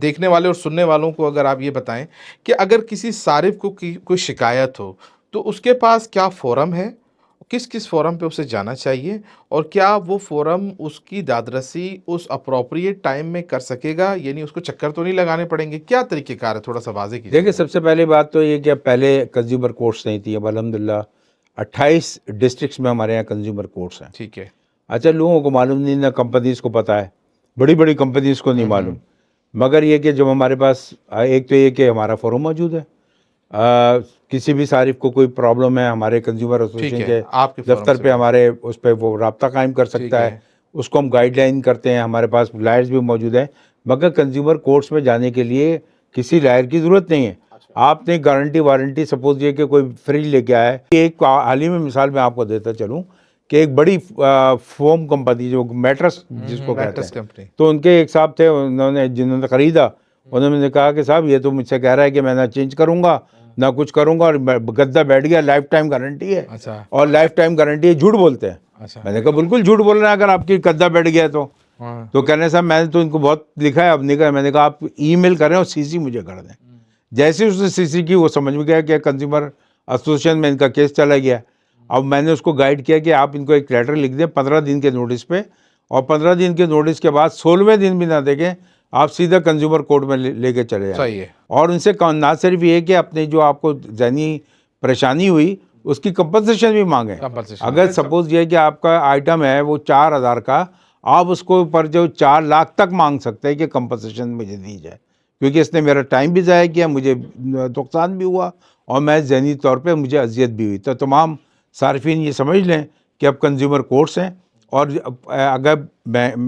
دیکھنے والے اور سننے والوں کو اگر آپ یہ بتائیں کہ اگر کسی صارف کو کوئی شکایت ہو تو اس کے پاس کیا فورم ہے, کس فورم پہ اسے جانا چاہیے, اور کیا وہ فورم اس کی دادرسی اس اپروپریٹ ٹائم میں کر سکے گا, یعنی اس کو چکر تو نہیں لگانے پڑیں گے؟ کیا طریقہ کار ہے, تھوڑا سا واضح کیجیے. دیکھیں سب سے پہلے بات تو یہ کہ پہلے کنزیومر کورٹس نہیں تھی, اب الحمدللہ 28 ڈسٹرکٹس میں ہمارے یہاں کنزیومر کورٹس ہیں. ٹھیک ہے. اچھا لوگوں کو معلوم نہیں, نہ کمپنیز کو پتہ ہے, بڑی بڑی کمپنیز کو نہیں معلوم, مگر یہ کہ جب ہمارے پاس ایک تو یہ کہ ہمارا فورم موجود ہے, کسی بھی صارف کو کوئی پرابلم ہے ہمارے کنزیومر ایسوسیشن کے دفتر پہ ہمارے اس پہ وہ رابطہ قائم کر سکتا ہے, اس کو ہم گائیڈ لائن کرتے ہیں, ہمارے پاس لائرز بھی موجود ہیں. مگر کنزیومر کورٹس میں جانے کے لیے کسی لائر کی ضرورت نہیں ہے. آپ نے گارنٹی وارنٹی, سپوز یہ کہ کوئی فریج لے کے آئے, ایک حال ہی میں مثال میں آپ کو دیتا چلوں کہ ایک بڑی فوم کمپنی جو میٹرس جس کو کہتے ہیں, تو ان کے ایک صاحب تھے, جنہوں نے خریدا, انہوں نے کہا کہ صاحب یہ تو مجھ سے کہہ رہا ہے کہ میں نہ چینج کروں گا نہ کچھ کروں گا, اور گدا بیٹھ گیا, لائف ٹائم گارنٹی ہے. اور لائف ٹائم گارنٹی ہے, جھوٹ بولتے ہیں. میں نے کہا بالکل جھوٹ بول رہے ہیں اگر آپ کی گدا بیٹھ گیا تو کہنے صاحب میں نے تو ان کو بہت لکھا ہے, اب نہیں کہا. میں نے کہا آپ ای میل کریں اور سی سی مجھے کر دیں. جیسے اس نے سی سی کی, وہ سمجھ میں گیا کہ کنزیومر ایسوسیشن میں ان کا کیس چلا گیا. اب میں نے اس کو گائیڈ کیا کہ آپ ان کو ایک لیٹر لکھ دیں 15 دن کے نوٹس پہ, اور 15 دن کے نوٹس کے بعد 16ویں دن بھی نہ دیکھیں, آپ سیدھا کنزیومر کورٹ میں لے کے چلے جائیں. اور ان سے نہ صرف یہ کہ اپنے جو آپ کو ذہنی پریشانی ہوئی اس کی کمپنسیشن بھی مانگیں. اگر سپوز یہ کہ آپ کا آئٹم ہے وہ 4,000 کا, آپ اس کو پر جو 4 لاکھ تک مانگ سکتے ہیں کہ کمپنسیشن مجھے دی جائے, کیونکہ اس نے میرا ٹائم بھی ضائع کیا, مجھے نقصان بھی ہوا, اور میں ذہنی طور پہ مجھے اذیت بھی ہوئی. تو تمام صارفین یہ سمجھ لیں کہ اب کنزیومر کورٹس ہیں. اور اگر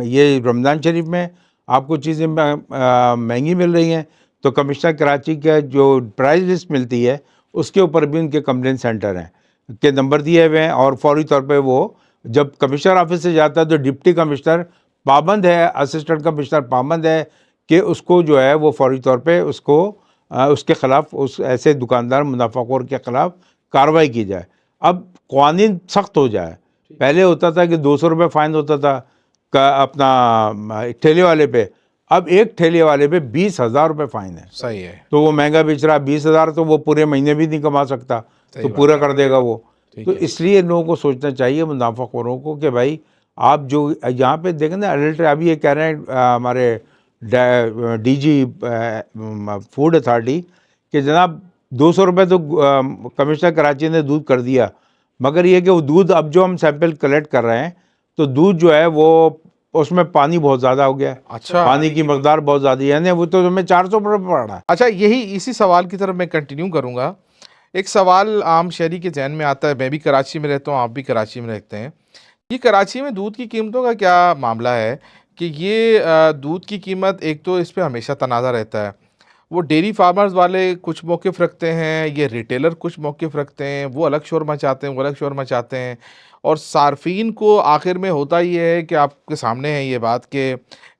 یہ رمضان شریف میں آپ کو چیزیں مہنگی مل رہی ہیں تو کمشنر کراچی کا جو پرائز لسٹ ملتی ہے اس کے اوپر بھی ان کے کمپلین سینٹر ہیں. کے نمبر دیے ہوئے ہیں، اور فوری طور پہ وہ جب کمشنر آفس سے جاتا ہے تو ڈپٹی کمشنر پابند ہے، اسسٹنٹ کمشنر پابند ہے کہ اس کو جو ہے وہ فوری طور پہ اس کو اس کے خلاف، اس ایسے دکاندار منافع خور کے خلاف کارروائی کی جائے. اب قوانین سخت ہو جائے. پہلے ہوتا تھا کہ 200 روپے فائن ہوتا تھا اپنا ٹھیلے والے پہ، اب ایک ٹھیلے والے پہ 20,000 روپے فائن ہے. صحیح ہے. تو وہ مہنگا بیچ رہا، 20,000 تو وہ پورے مہینے بھی نہیں کما سکتا، تو پورا کر دے گا وہ. تو اس لیے لوگوں کو سوچنا چاہیے، منافع خوروں کو، کہ بھائی آپ جو یہاں پہ دیکھیں نا، ابھی یہ کہہ رہے ہیں ہمارے ڈی جی فوڈ اتھارٹی کہ جناب 200 روپے تو کمشنر کراچی نے دودھ کر دیا، مگر یہ کہ وہ دودھ اب جو ہم سیمپل کلیکٹ کر رہے ہیں تو دودھ جو ہے وہ اس میں پانی بہت زیادہ ہو گیا ہے. اچھا، پانی کی مقدار بہت زیادہ ہے، یعنی وہ تو ہمیں 400 روپے پڑ رہا ہے. اچھا، اسی سوال کی طرف میں کنٹینیو کروں گا. ایک سوال عام شہری کے ذہن میں آتا ہے، میں بھی کراچی میں رہتا ہوں، آپ بھی کراچی میں رہتے ہیں. یہ کراچی میں دودھ کی قیمتوں کا کیا معاملہ ہے کہ یہ دودھ کی قیمت، ایک تو اس پہ ہمیشہ تنازع رہتا ہے. وہ ڈیری فارمرز والے کچھ موقف رکھتے ہیں، یہ ریٹیلر کچھ موقف رکھتے ہیں، وہ الگ شور مچاتے ہیں، وہ الگ شور مچاتے ہیں. اور صارفین کو آخر میں ہوتا یہ ہے کہ آپ کے سامنے ہے یہ بات کہ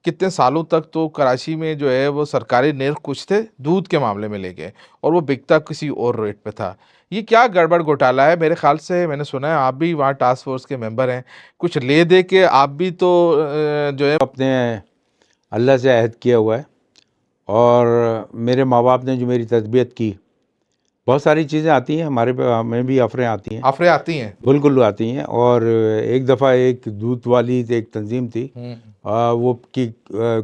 کتنے سالوں تک تو کراچی میں جو ہے وہ سرکاری نرخ کچھ تھے دودھ کے معاملے میں لے کے، اور وہ بکتا کسی اور ریٹ پہ تھا. یہ کیا گڑبڑ گھوٹالہ ہے؟ میرے خیال سے میں نے سنا ہے آپ بھی وہاں ٹاسک فورس کے ممبر ہیں، کچھ لے دے کے آپ بھی تو جو ہے اپنے اللہ سے عہد کیا ہوا ہے، اور میرے ماں باپ نے جو میری تربیت کی، بہت ساری چیزیں آتی ہیں ہمارے پہ، ہمیں بھی آفریں آتی ہیں، آفریں آتی ہیں. بالکل آتی ہیں. اور ایک دفعہ ایک دودھ والی ایک تنظیم تھی، وہ کی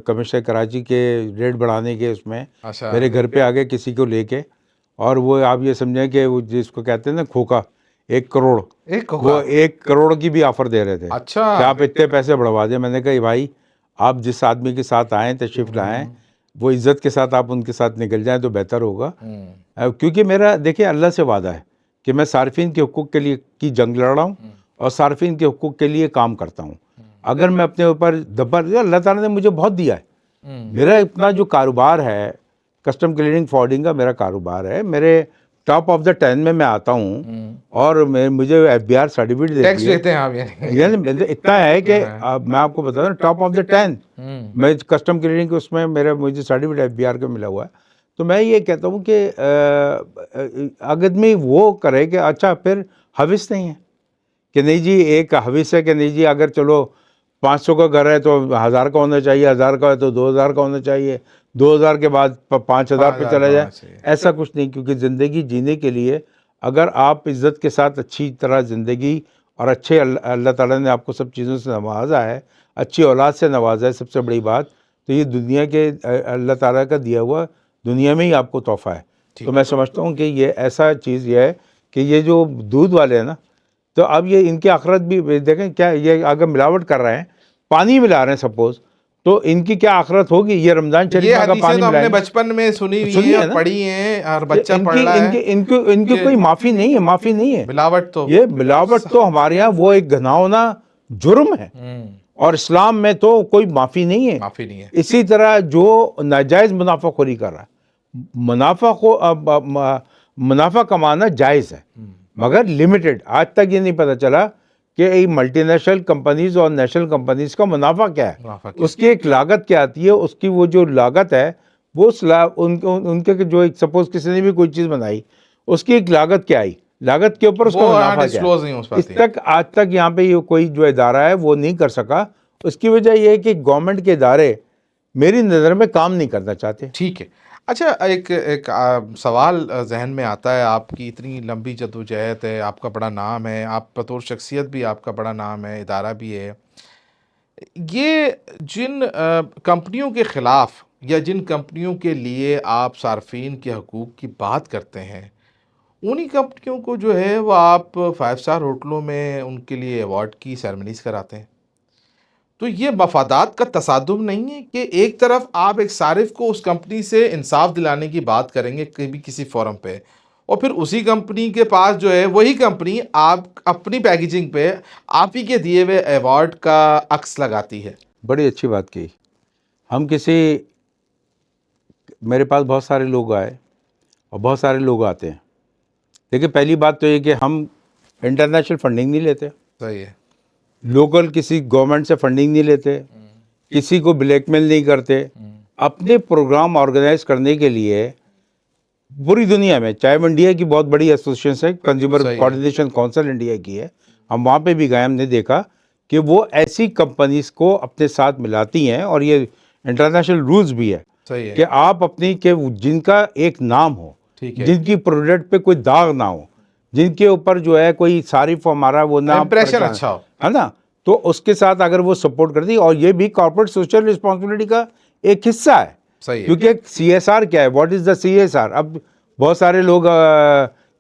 کمشنر کراچی کے ریٹ بڑھانے کے اس میں اچھا، میرے گھر پہ آ گئے کسی کو لے کے، اور وہ آپ یہ سمجھیں کہ وہ جس کو کہتے ہیں نا کھوکا، 1 کروڑ، ایک وہ 1 کروڑ کی بھی آفر دے رہے تھے کہ اچھا، آپ اتنے پیسے بڑھوا دیں. میں نے کہا بھائی آپ جس آدمی کے ساتھ آئیں، تشریف لائیں، وہ عزت کے ساتھ آپ ان کے ساتھ نکل جائیں تو بہتر ہوگا. کیونکہ میرا دیکھیں اللہ سے وعدہ ہے کہ میں صارفین کے حقوق کے لیے کی جنگ لڑ رہا ہوں، اور صارفین کے حقوق کے لیے کام کرتا ہوں. اگر میں اپنے اوپر اللہ تعالیٰ نے مجھے بہت دیا ہے. میرا اپنا جو کاروبار ہے، کسٹم کلیئرنگ فارورڈنگ کا میرا کاروبار ہے، میرے ٹاپ آف دا 10 میں آتا ہوں، اور مجھے FBR سرٹیفکیٹ ٹیکس دیتی ہے. دیتے ہیں آپ یعنی اتنا ہے کہ میں آپ کو بتا دوں ٹاپ آف دا 10 میں کسٹم کلیئرنگ کے اس میں مجھے سرٹیفکیٹ FBR کا ملا ہوا ہے. تو میں یہ کہتا ہوں کہ آدمی وہ کرے کہ اچھا پھر حوث نہیں ہے کہ نہیں جی، ایک حوث ہے کہ نہیں جی اگر چلو 500 کا گھر ہے تو 1000 کا ہونا چاہیے، 1000 کا ہے تو 2000 کا ہونا چاہیے، 2000 کے بعد 5000 پہ چلا جائے. ایسا کچھ نہیں، کیونکہ زندگی جینے کے لیے اگر آپ عزت کے ساتھ اچھی طرح زندگی، اور اچھے اللہ تعالیٰ نے آپ کو سب چیزوں سے نوازا ہے، اچھی اولاد سے نوازا ہے، سب سے بڑی بات تو یہ دنیا کے اللہ تعالیٰ کا دیا ہوا دنیا میں ہی آپ کو تحفہ ہے. تو میں سمجھتا ہوں کہ یہ ایسا چیز یہ ہے کہ یہ جو دودھ والے ہیں نا، تو اب یہ ان کی آخرت بھی دیکھیں، کیا یہ اگر ملاوٹ کر رہے ہیں، پانی ملا رہے ہیں سپوز، تو ان کی کیا آخرت ہوگی؟ یہ رمضان شریف یہ میں اگر حدیثیں پانی تو ہم نے ملائیں گے، بچپن میں سنی ہوئی ہیں سنیے اور نا، پڑھی ہیں، اور بچہ ان پڑھ کی رہا ان ہے. کی ان کی ان کی کوئی معافی نہیں ہے، معافی نہیں ہے. ملاوٹ تو یہ ملاوٹ تو ہمارے یہاں وہ ایک گھناؤنا جرم ہے، اور اسلام میں تو کوئی معافی نہیں ہے. معافی نہیں ہے. اسی طرح جو ناجائز منافع خوری کر رہا ہے، منافع کمانا جائز ہے مگر لمیٹڈ. آج تک یہ نہیں پتہ چلا کہ ملٹی نیشنل کمپنیز اور نیشنل کمپنیز کا منافع کیا ہے، منافع کیا؟ اس کی ایک لاگت کیا آتی ہے، اس کی وہ جو لاگت ہے وہ ان کے جو ایک سپوز کسی نے بھی کوئی چیز بنائی، اس کی ایک لاگت کیا آئی، لاگت کے اوپر اس کا وہ منافع کیا ڈسکلوز نہیں ہو ہے. اس پاتی. تک آج تک یہاں پہ یہ کوئی جو ادارہ ہے وہ نہیں کر سکا. اس کی وجہ یہ ہے کہ گورنمنٹ کے ادارے میری نظر میں کام نہیں کرنا چاہتے. ٹھیک ہے. اچھا، ایک سوال ذہن میں آتا ہے، آپ کی اتنی لمبی جدوجہد ہے، آپ کا بڑا نام ہے، آپ بطور شخصیت بھی آپ کا بڑا نام ہے، ادارہ بھی ہے. یہ جن کمپنیوں کے خلاف یا جن کمپنیوں کے لیے آپ صارفین کے حقوق کی بات کرتے ہیں، انہی کمپنیوں کو جو ہے وہ آپ 5 اسٹار ہوٹلوں میں ان کے لیے ایوارڈ کی سیرمنیز کراتے ہیں. تو یہ مفادات کا تصادم نہیں ہے کہ ایک طرف آپ ایک صارف کو اس کمپنی سے انصاف دلانے کی بات کریں گے کسی فورم پہ، اور پھر اسی کمپنی کے پاس جو ہے وہی کمپنی آپ اپنی پیکیجنگ پہ آپ ہی کے دیے ہوئے ایوارڈ کا عکس لگاتی ہے. بڑی اچھی بات کی. ہم میرے پاس بہت سارے لوگ آئے اور بہت سارے لوگ آتے ہیں. دیکھیں پہلی بات تو یہ کہ ہم انٹرنیشنل فنڈنگ نہیں لیتے, صحیح ہے. لوکل کسی گورنمنٹ سے فنڈنگ نہیں لیتے, کسی کو بلیک میل نہیں کرتے. اپنے پروگرام آرگنائز کرنے کے لیے پوری دنیا میں, چاہے وہ انڈیا کی بہت بڑی ایسوسیشن ہے, کنزیومر کوآرڈینیشن کونسل انڈیا کی ہے, ہم وہاں پہ بھی گئے, ہم نے دیکھا کہ وہ ایسی کمپنیز کو اپنے ساتھ ملاتی ہیں, اور یہ انٹرنیشنل رولز بھی ہے صحیح ہے. کہ آپ اپنی کہ جن کا ایک نام ہو, ٹھیک ہے. جن کی پروڈکٹ پہ کوئی داغ نہ ہو, جن کے اوپر جو ہے کوئی صارف ہمارا وہ نہ امپریشن اچھا ہو, ہے نا, تو اس کے ساتھ اگر وہ سپورٹ کرتی, اور یہ بھی کارپوریٹ سوشل رسپانسبلٹی کا ایک حصہ ہے. صحیح ہے. کیونکہ سی ایس آر کیا ہے, what is the C S R. اب بہت سارے لوگ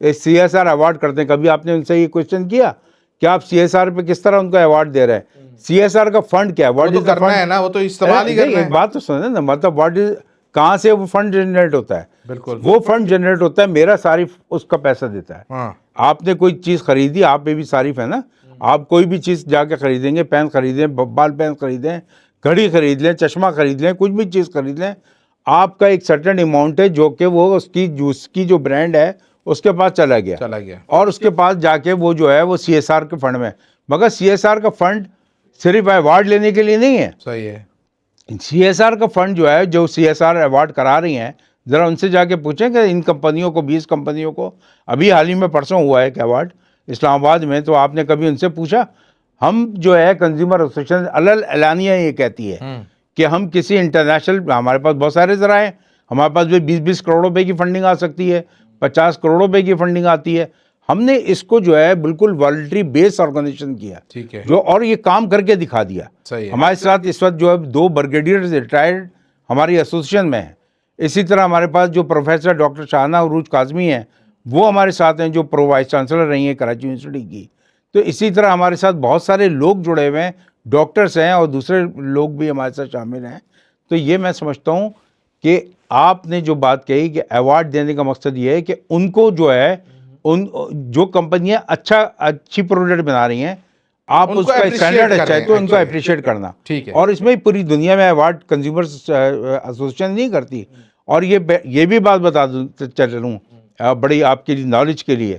سی ایس آر ایوارڈ کرتے ہیں, کبھی آپ نے ان سے یہ کوشچن کیا کہ آپ سی ایس آر پہ کس طرح ان کو ایوارڈ دے رہے ہیں؟ سی ایس آر کا فنڈ کیا ہے, واٹ از دا کرنا ہے نا, وہ تو استعمال ہی کرنا ہے. ایک بات تو سنیں نا, مطلب واٹ از, کہاں سے وہ فنڈ جنریٹ ہوتا ہے؟ بالکل. وہ فنڈ جنریٹ ہوتا ہے, میرا صارف اس کا پیسہ دیتا ہے. ہاں, آپ نے کوئی چیز خریدی, آپ پہ بھی صارف ہے نا, آپ کوئی بھی چیز جا کے خریدیں گے, پین خریدیں, بال پین خریدیں, گھڑی خرید لیں, چشمہ خرید لیں, کچھ بھی چیز خرید لیں, آپ کا ایک سرٹن اماؤنٹ ہے جو کہ وہ اس کی جو برانڈ ہے اس کے پاس چلا گیا, اور اس کے پاس جا کے وہ جو ہے وہ سی ایس آر کے فنڈ میں. مگر سی ایس آر کا فنڈ صرف ایوارڈ لینے کے لیے نہیں ہے. صحیح ہے. سی ایس آر کا فنڈ جو ہے, جو سی ایس آر ایوارڈ کرا رہی ہیں, ذرا ان سے جا کے پوچھیں کہ ان کمپنیوں کو, 20 کمپنیوں کو, ابھی حال ہی میں پرسوں ہوا ہے ایک ایوارڈ اسلام آباد میں, تو آپ نے کبھی ان سے پوچھا؟ ہم جو ہے کنزیومر ایسوسیشن اعلانیہ یہ کہتی ہے کہ ہم کسی انٹرنیشنل, ہمارے پاس بہت سارے ذرائع ہیں, ہمارے پاس بھی 20 کروڑ روپے کی فنڈنگ آ سکتی ہے, 50 کروڑ روپے کی فنڈنگ آتی ہے. ہم نے اس کو جو ہے بالکل والنٹری بیس آرگنائزیشن کیا, ٹھیک ہے, جو اور یہ کام کر کے دکھا دیا. صحیح ہے. ہمارے ساتھ اس وقت جو ہے 2 برگیڈیئرز ریٹائرڈ ہماری ایسوسیشن میں ہیں. اسی طرح ہمارے پاس جو پروفیسر ڈاکٹر شاہانہ عروج کاظمی ہیں, وہ ہمارے ساتھ ہیں, جو پرو وائس چانسلر رہی ہیں کراچی یونیورسٹی کی. تو اسی طرح ہمارے ساتھ بہت سارے لوگ جڑے ہوئے ہیں, ڈاکٹرس ہیں اور دوسرے لوگ بھی ہمارے ساتھ شامل ہیں. تو یہ میں سمجھتا ہوں کہ آپ نے جو بات کہی کہ ایوارڈ دینے کا مقصد یہ ہے کہ ان کو جو ہے, ان جو کمپنیاں اچھی پروڈکٹ بنا رہی ہیں, آپ اس کا اسٹینڈرڈ اچھا ہے تو ان کو اپریشیٹ کرنا. ٹھیک ہے. اور اس میں پوری دنیا میں ایوارڈ کنزیومرز ایسوسیشن نہیں کرتی. اور یہ بھی بات بتا دوں چلوں بڑی آپ کی نالج کے لیے,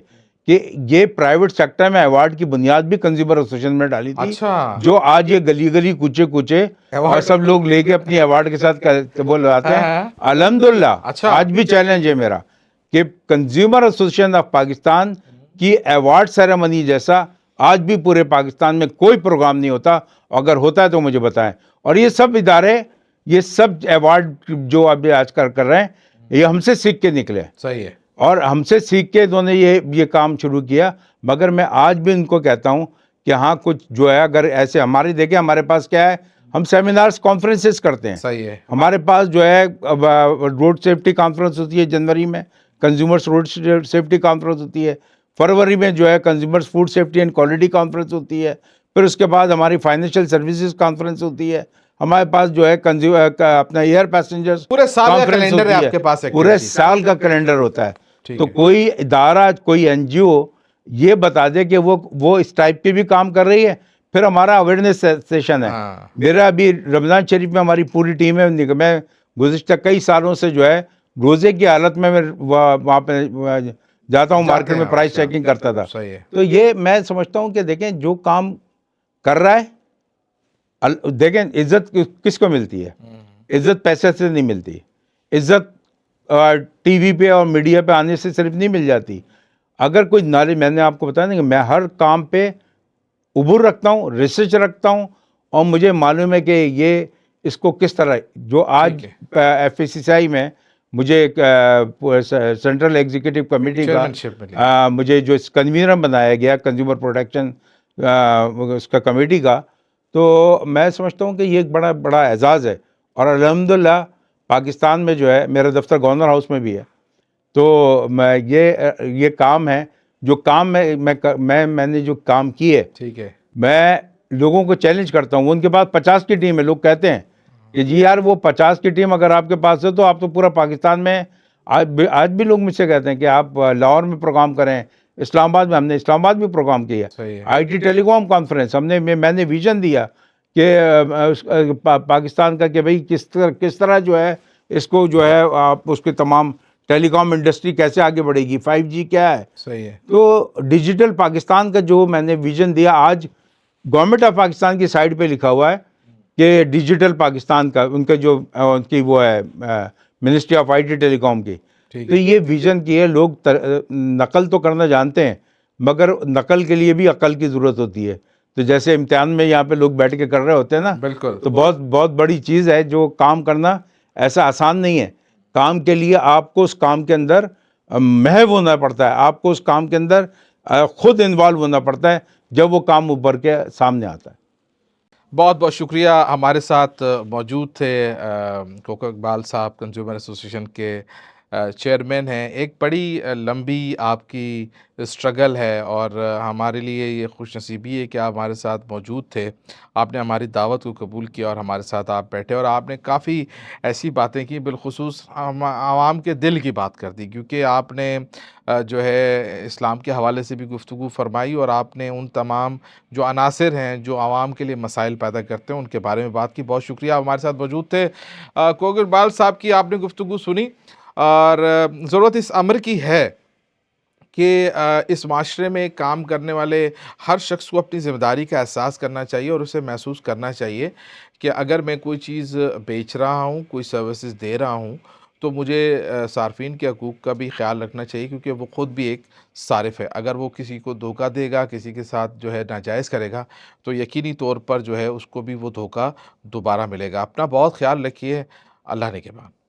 کہ یہ پرائیویٹ سیکٹر میں ایوارڈ کی بنیاد بھی کنزیومر ایسوسیشن میں ڈالی تھی. اچھا, جو آج یہ گلی گلی کوچے اور سب لوگ لے کے اپنی ایوارڈ کے ساتھ بول آتے ہیں. الحمدللہ آج بھی چیلنج ہے میرا کہ کنزیومر ایسوسیشن آف پاکستان کی ایوارڈ سیریمنی جیسا آج بھی پورے پاکستان میں کوئی پروگرام نہیں ہوتا. اگر ہوتا ہے تو مجھے بتائیں. اور یہ سب ادارے, یہ سب ایوارڈ جو ابھی آج کر رہے ہیں, یہ ہم سے سیکھ کے نکلے. صحیح ہے. اور ہم سے سیکھ کے انہوں نے یہ کام شروع کیا. مگر میں آج بھی ان کو کہتا ہوں کہ ہاں کچھ جو ہے, اگر ایسے ہماری دیکھیں, ہمارے پاس کیا ہے, ہم سیمینارز کانفرنسز کرتے ہیں. صحیح ہے. ہمارے پاس جو ہے روڈ سیفٹی کانفرنس ہوتی ہے جنوری میں, کنزیومرز روڈ سیفٹی کانفرنس ہوتی ہے. فروری میں جو ہے consumers food safety and quality conference ہوتی ہے. پھر اس کے بعد ہماری فائنینشیل سروسز کانفرنس ہوتی ہے. ہمارے پاس جو ہے اپنا ایئر پیسنجرز پورے سال کا کیلنڈر ہے آپ کے پاس, پورے سال کا کیلنڈر ہوتا ہے. تو کوئی ادارہ, کوئی این جی او یہ بتا دے کہ وہ اس ٹائپ کے بھی کام کر رہی ہے. پھر ہمارا اویئرنیس سیشن ہے. میرا ابھی رمضان شریف میں ہماری پوری ٹیم ہے, میں گزشتہ کئی سالوں سے جو ہے روزے کی حالت میں وہاں پہ جاتا ہوں, مارکیٹ میں پرائس چیکنگ کرتا تھا. تو یہ میں سمجھتا ہوں کہ دیکھیں جو کام کر رہا ہے, دیکھیں عزت کس کو ملتی ہے؟ عزت پیسے سے نہیں ملتی. عزت ٹی وی پہ اور میڈیا پہ آنے سے صرف نہیں مل جاتی. اگر کوئی نالج, میں نے آپ کو بتایا نا کہ میں ہر کام پہ عبور رکھتا ہوں, ریسرچ رکھتا ہوں, اور مجھے معلوم ہے کہ یہ اس کو کس طرح, جو آج ایف سی سی آئی میں مجھے سینٹرل ایگزیکٹو کمیٹی کا مجھے جو کنوینر بنایا گیا کنزیومر پروٹیکشن اس کا کمیٹی کا, تو میں سمجھتا ہوں کہ یہ ایک بڑا اعزاز ہے. اور الحمدللہ پاکستان میں جو ہے, میرا دفتر گورنر ہاؤس میں بھی ہے, تو میں یہ کام ہے جو کام میں نے جو کام کیے, ٹھیک ہے, میں لوگوں کو چیلنج کرتا ہوں. ان کے پاس 50 کی ٹیم ہے. لوگ کہتے ہیں کہ جی یار وہ 50 کی ٹیم اگر آپ کے پاس ہے تو آپ تو پورا پاکستان میں, آج بھی لوگ مجھ سے کہتے ہیں کہ آپ لاہور میں پروگرام کریں, اسلام آباد میں. ہم نے اسلام آباد بھی پروگرام کیا. I T tele com conference میں نے ویژن دیا کہ پاکستان کا کہ بھئی کس طرح جو ہے اس کو جو ہے آپ اس کے تمام ٹیلی کام انڈسٹری کیسے آگے بڑھے گی, 5G کیا ہے. صحیح ہے. تو ڈیجیٹل پاکستان کا جو میں نے ویژن دیا, آج گورنمنٹ آف پاکستان کی سائٹ پہ لکھا ہوا ہے کہ ڈیجیٹل پاکستان کا, ان کا جو ان کی وہ ہے منسٹری آف آئی ٹی ٹیلی کام کی. تو یہ ویژن کی ہے. لوگ نقل تو کرنا جانتے ہیں مگر نقل کے لیے بھی عقل کی ضرورت ہوتی ہے. تو جیسے امتحان میں یہاں پہ لوگ بیٹھ کے کر رہے ہوتے ہیں نا, بالکل. تو بہت بہت بڑی چیز ہے. جو کام کرنا ایسا آسان نہیں ہے. کام کے لیے آپ کو اس کام کے اندر محو ہونا پڑتا ہے, آپ کو اس کام کے اندر خود انوالو ہونا پڑتا ہے جب وہ کام ابھر کے سامنے آتا ہے. بہت بہت شکریہ. ہمارے ساتھ موجود تھے کوکر اقبال صاحب, کنزیومر ایسوسیشن کے چیئرمین ہیں. ایک بڑی لمبی آپ کی اسٹرگل ہے اور ہمارے لیے یہ خوش نصیبی ہے کہ آپ ہمارے ساتھ موجود تھے. آپ نے ہماری دعوت کو قبول کیا اور ہمارے ساتھ آپ بیٹھے, اور آپ نے کافی ایسی باتیں کی, بالخصوص عوام کے دل کی بات کر دی, کیونکہ آپ نے جو ہے اسلام کے حوالے سے بھی گفتگو فرمائی, اور آپ نے ان تمام جو عناصر ہیں جو عوام کے لیے مسائل پیدا کرتے ہیں ان کے بارے میں بات کی. بہت شکریہ, آپ ہمارے ساتھ موجود تھے. کوکر اقبال صاحب کی آپ نے گفتگو سنی, اور ضرورت اس امر کی ہے کہ اس معاشرے میں کام کرنے والے ہر شخص کو اپنی ذمہ داری کا احساس کرنا چاہیے, اور اسے محسوس کرنا چاہیے کہ اگر میں کوئی چیز بیچ رہا ہوں, کوئی سروسز دے رہا ہوں, تو مجھے صارفین کے حقوق کا بھی خیال رکھنا چاہیے, کیونکہ وہ خود بھی ایک صارف ہے. اگر وہ کسی کو دھوکہ دے گا, کسی کے ساتھ جو ہے ناجائز کرے گا, تو یقینی طور پر جو ہے اس کو بھی وہ دھوکہ دوبارہ ملے گا. اپنا بہت خیال رکھیے. اللہ نگہبان.